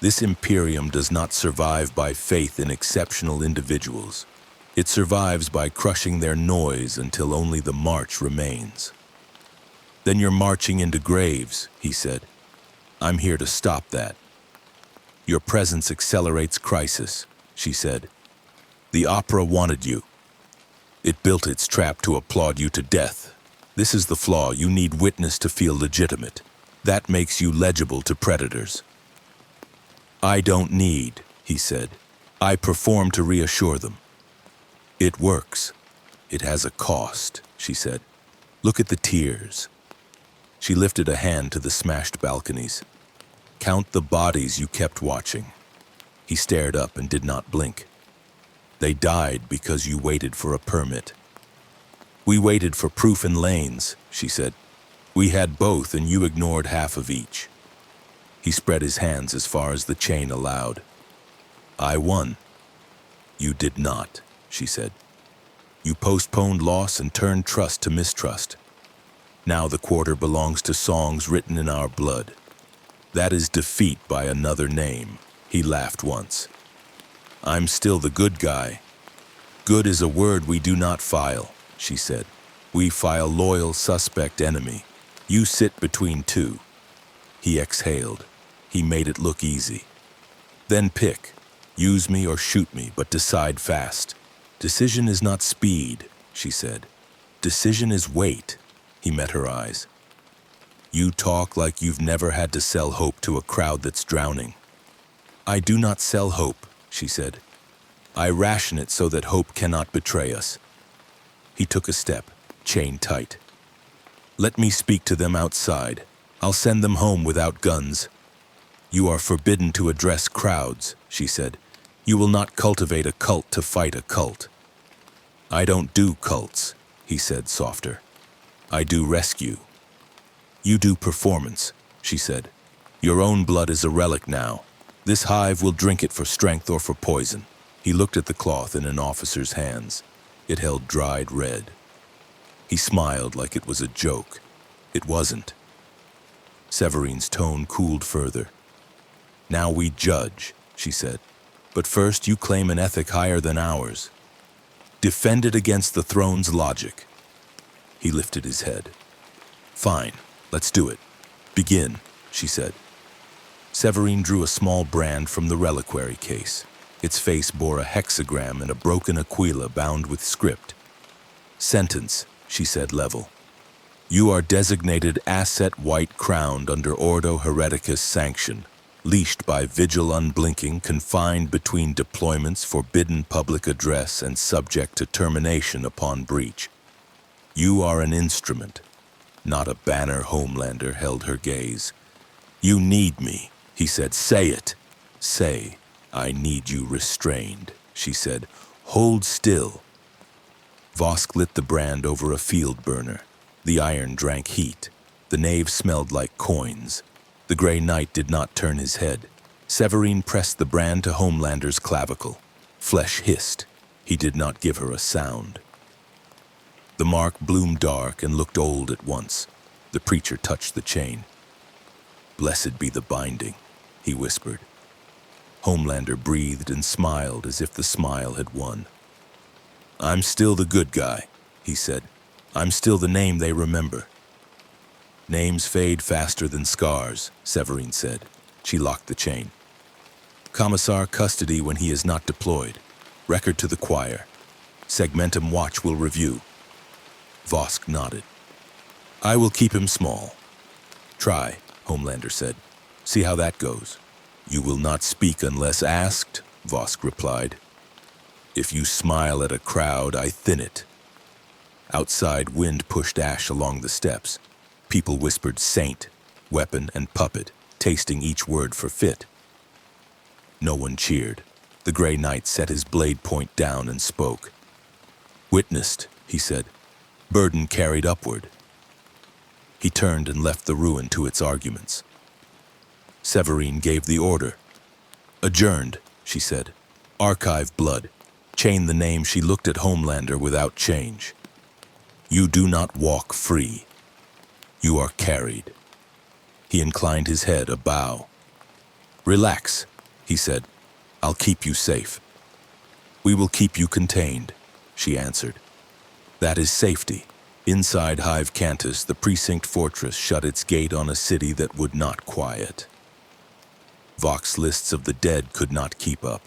This Imperium does not survive by faith in exceptional individuals. It survives by crushing their noise until only the march remains. Then you're marching into graves, he said. I'm here to stop that. Your presence accelerates crisis, she said. The opera wanted you. It built its trap to applaud you to death. This is the flaw. You need witness to feel legitimate. That makes you legible to predators. I don't need, he said. I perform to reassure them. It works. It has a cost, she said. Look at the tears. She lifted a hand to the smashed balconies. Count the bodies you kept watching. He stared up and did not blink. They died because you waited for a permit. We waited for proof in lanes, she said. We had both and you ignored half of each. He spread his hands as far as the chain allowed. I won. You did not, she said. You postponed loss and turned trust to mistrust. Now the quarter belongs to songs written in our blood. That is defeat by another name. He laughed once. I'm still the good guy. Good is a word we do not file, she said. We file loyal, suspect enemy. You sit between two. He exhaled. He made it look easy. Then pick. Use me or shoot me, but decide fast. Decision is not speed, she said. Decision is weight. He met her eyes. You talk like you've never had to sell hope to a crowd that's drowning. I do not sell hope, she said. I ration it so that hope cannot betray us. He took a step, chain tight. Let me speak to them outside. I'll send them home without guns. You are forbidden to address crowds, she said. You will not cultivate a cult to fight a cult. I don't do cults, he said softer. I do rescue. You do performance, she said. Your own blood is a relic now. This hive will drink it for strength or for poison. He looked at the cloth in an officer's hands. It held dried red. He smiled like it was a joke. It wasn't. Severine's tone cooled further. Now we judge, she said. But first you claim an ethic higher than ours. Defend it against the throne's logic. He lifted his head. Fine, let's do it. Begin, she said. Severine drew a small brand from the reliquary case. Its face bore a hexagram and a broken aquila bound with script. Sentence, she said level. You are designated asset white-crowned under Ordo Hereticus sanction, leashed by vigil unblinking, confined between deployments, forbidden public address, and subject to termination upon breach. You are an instrument, not a banner. Homelander held her gaze. You need me, he said. Say it. Say, I need you restrained, she said. Hold still. Vosk lit the brand over a field burner. The iron drank heat. The nave smelled like coins. The Grey Knight did not turn his head. Severine pressed the brand to Homelander's clavicle. Flesh hissed. He did not give her a sound. The mark bloomed dark and looked old at once. The preacher touched the chain. Blessed be the binding, he whispered. Homelander breathed and smiled as if the smile had won. I'm still the good guy, he said. I'm still the name they remember. Names fade faster than scars, Severine said. She locked the chain. Commissar custody when he is not deployed. Record to the choir. Segmentum watch will review. Vosk nodded. I will keep him small. Try, Homelander said. See how that goes. You will not speak unless asked, Vosk replied. If you smile at a crowd, I thin it. Outside, wind pushed ash along the steps. People whispered saint, weapon, and puppet, tasting each word for fit. No one cheered. The Grey Knight set his blade point down and spoke. Witnessed, he said. Burden carried upward. He turned and left the ruin to its arguments. Severine gave the order. Adjourned, she said. Archive blood. Chain the name. She looked at Homelander without change. You do not walk free. You are carried. He inclined his head, a bow. Relax, he said. I'll keep you safe. We will keep you contained, she answered. That is safety. Inside Hive Cantus, the precinct fortress shut its gate on a city that would not quiet. Vox lists of the dead could not keep up.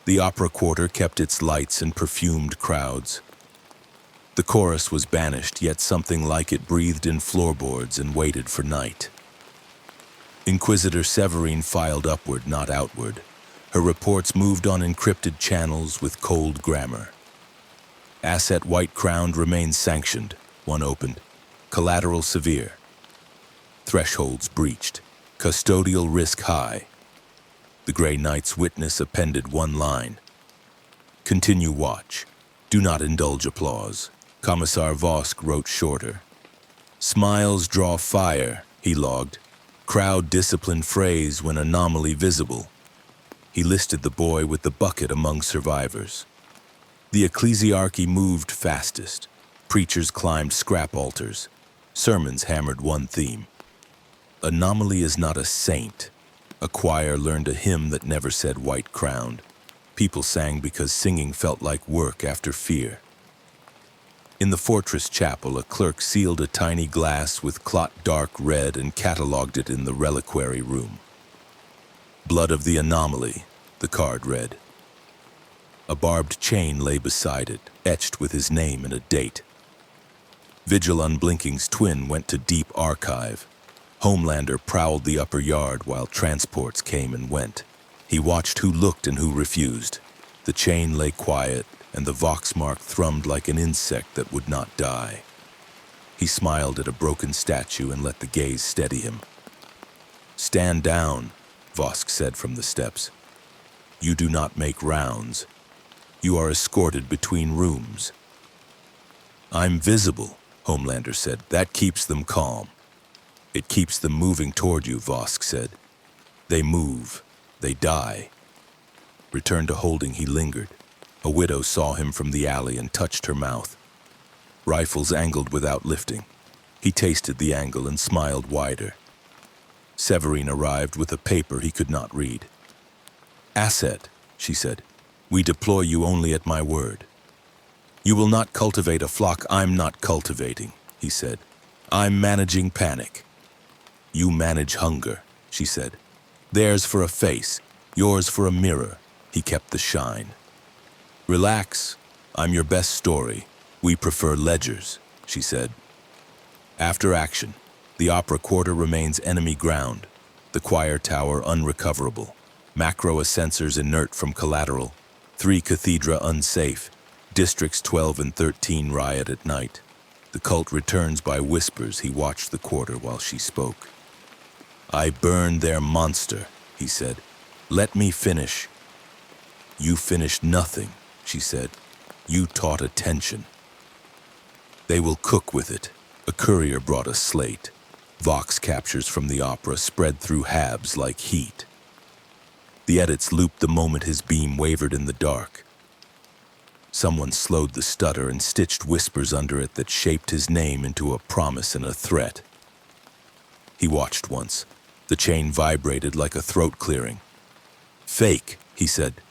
The opera quarter kept its lights and perfumed crowds. The chorus was banished, yet something like it breathed in floorboards and waited for night. Inquisitor Severine filed upward, not outward. Her reports moved on encrypted channels with cold grammar. Asset white-crowned remains sanctioned. One opened. Collateral severe. Thresholds breached. Custodial risk high. The Grey Knight's witness appended one line. Continue watch. Do not indulge applause. Commissar Vosk wrote shorter. Smiles draw fire, he logged. Crowd discipline phrase when anomaly visible. He listed the boy with the bucket among survivors. The ecclesiarchy moved fastest. Preachers climbed scrap altars. Sermons hammered one theme. Anomaly is not a saint. A choir learned a hymn that never said white-crowned. People sang because singing felt like work after fear. In the fortress chapel, a clerk sealed a tiny glass with clot dark red and catalogued it in the reliquary room. Blood of the Anomaly, the card read. A barbed chain lay beside it, etched with his name and a date. Vigil Unblinking's twin went to deep archive. Homelander prowled the upper yard while transports came and went. He watched who looked and who refused. The chain lay quiet, and the Vox mark thrummed like an insect that would not die. He smiled at a broken statue and let the gaze steady him. Stand down, Vosk said from the steps. You do not make rounds. You are escorted between rooms. I'm visible, Homelander said. That keeps them calm. It keeps them moving toward you, Vosk said. They move. They die. Returned to holding, he lingered. A widow saw him from the alley and touched her mouth. Rifles angled without lifting. He tasted the angle and smiled wider. Severine arrived with a paper he could not read. Asset, she said. We deploy you only at my word. You will not cultivate a flock I'm not cultivating, he said. I'm managing panic. You manage hunger, she said. Theirs for a face, yours for a mirror. He kept the shine. Relax. I'm your best story. We prefer ledgers, she said. After action, the opera quarter remains enemy ground. The choir tower unrecoverable. Macro sensors inert from collateral. 3 cathedra unsafe. Districts 12 and 13 riot at night. The cult returns by whispers. He watched the quarter while she spoke. I burn their monster, he said. Let me finish. You finished nothing, she said. You taught attention. They will cook with it. A courier brought a slate. Vox captures from the opera spread through Habs like heat. The edits looped the moment his beam wavered in the dark. Someone slowed the stutter and stitched whispers under it that shaped his name into a promise and a threat. He watched once. The chain vibrated like a throat clearing. "Fake," he said.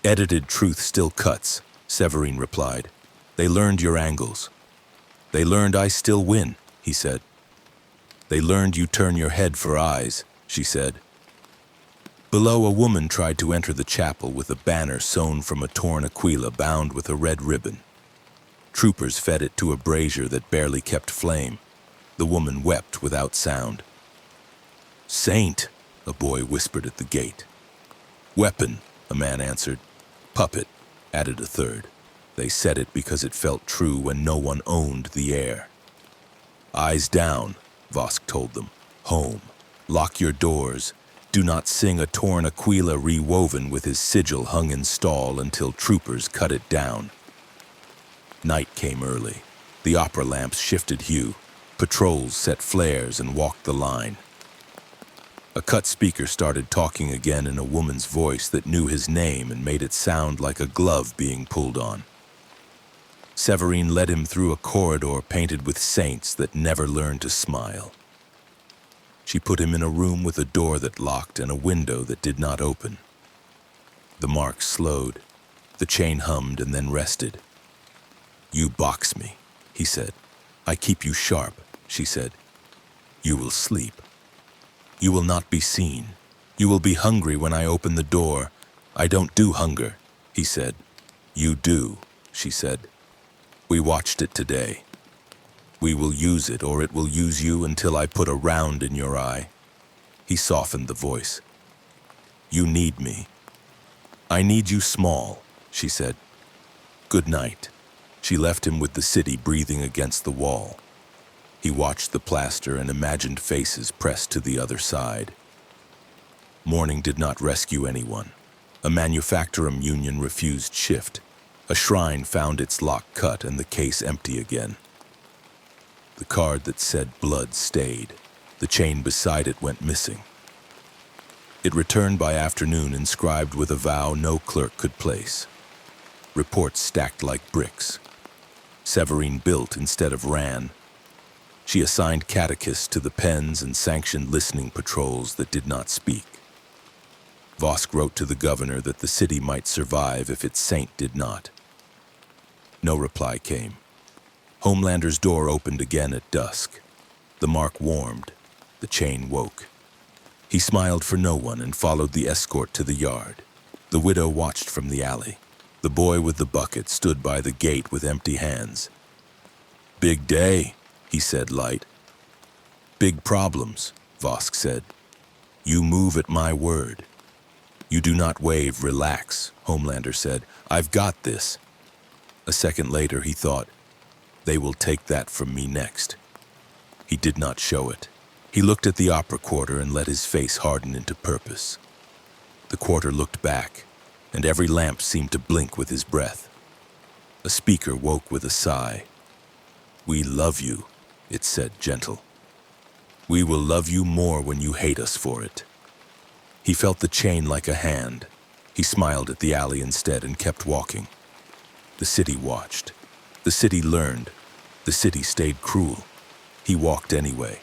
"Edited truth still cuts," Severine replied. "They learned your angles." "They learned I still win," he said. "They learned you turn your head for eyes," she said. Below, a woman tried to enter the chapel with a banner sewn from a torn aquila bound with a red ribbon. Troopers fed it to a brazier that barely kept flame. The woman wept without sound. "Saint," a boy whispered at the gate. "Weapon," a man answered. "Puppet," added a third. They said it because it felt true when no one owned the air. "Eyes down," Vosk told them. "Home. Lock your doors. Do not sing a torn aquila rewoven with his sigil hung in stall until troopers cut it down." Night came early. The opera lamps shifted hue. Patrols set flares and walked the line. A cut speaker started talking again in a woman's voice that knew his name and made it sound like a glove being pulled on. Severine led him through a corridor painted with saints that never learned to smile. She put him in a room with a door that locked and a window that did not open. The mark slowed. The chain hummed and then rested. "You box me," he said. "I keep you sharp," she said. "You will sleep. You will not be seen. You will be hungry when I open the door." "I don't do hunger," he said. "You do," she said. "We watched it today. We will use it, or it will use you until I put a round in your eye." He softened the voice. "You need me." "I need you small," she said. "Good night." She left him with the city breathing against the wall. He watched the plaster and imagined faces pressed to the other side. Morning did not rescue anyone. A manufacturing union refused shift. A shrine found its lock cut and the case empty again. The card that said blood stayed. The chain beside it went missing. It returned by afternoon inscribed with a vow no clerk could place. Reports stacked like bricks. Severine built instead of ran. She assigned catechists to the pens and sanctioned listening patrols that did not speak. Vosk wrote to the governor that the city might survive if its saint did not. No reply came. Homelander's door opened again at dusk. The mark warmed. The chain woke. He smiled for no one and followed the escort to the yard. The widow watched from the alley. The boy with the bucket stood by the gate with empty hands. "Big day," he said light. "Big problems," Vosk said. "You move at my word." "You do not wave, relax," Homelander said. "I've got this." A second later he thought, "They will take that from me next." He did not show it. He looked at the opera quarter and let his face harden into purpose. The quarter looked back, and every lamp seemed to blink with his breath. A speaker woke with a sigh. "We love you," it said, gentle. "We will love you more when you hate us for it." He felt the chain like a hand. He smiled at the alley instead and kept walking. The city watched. The city learned. The city stayed cruel. He walked anyway.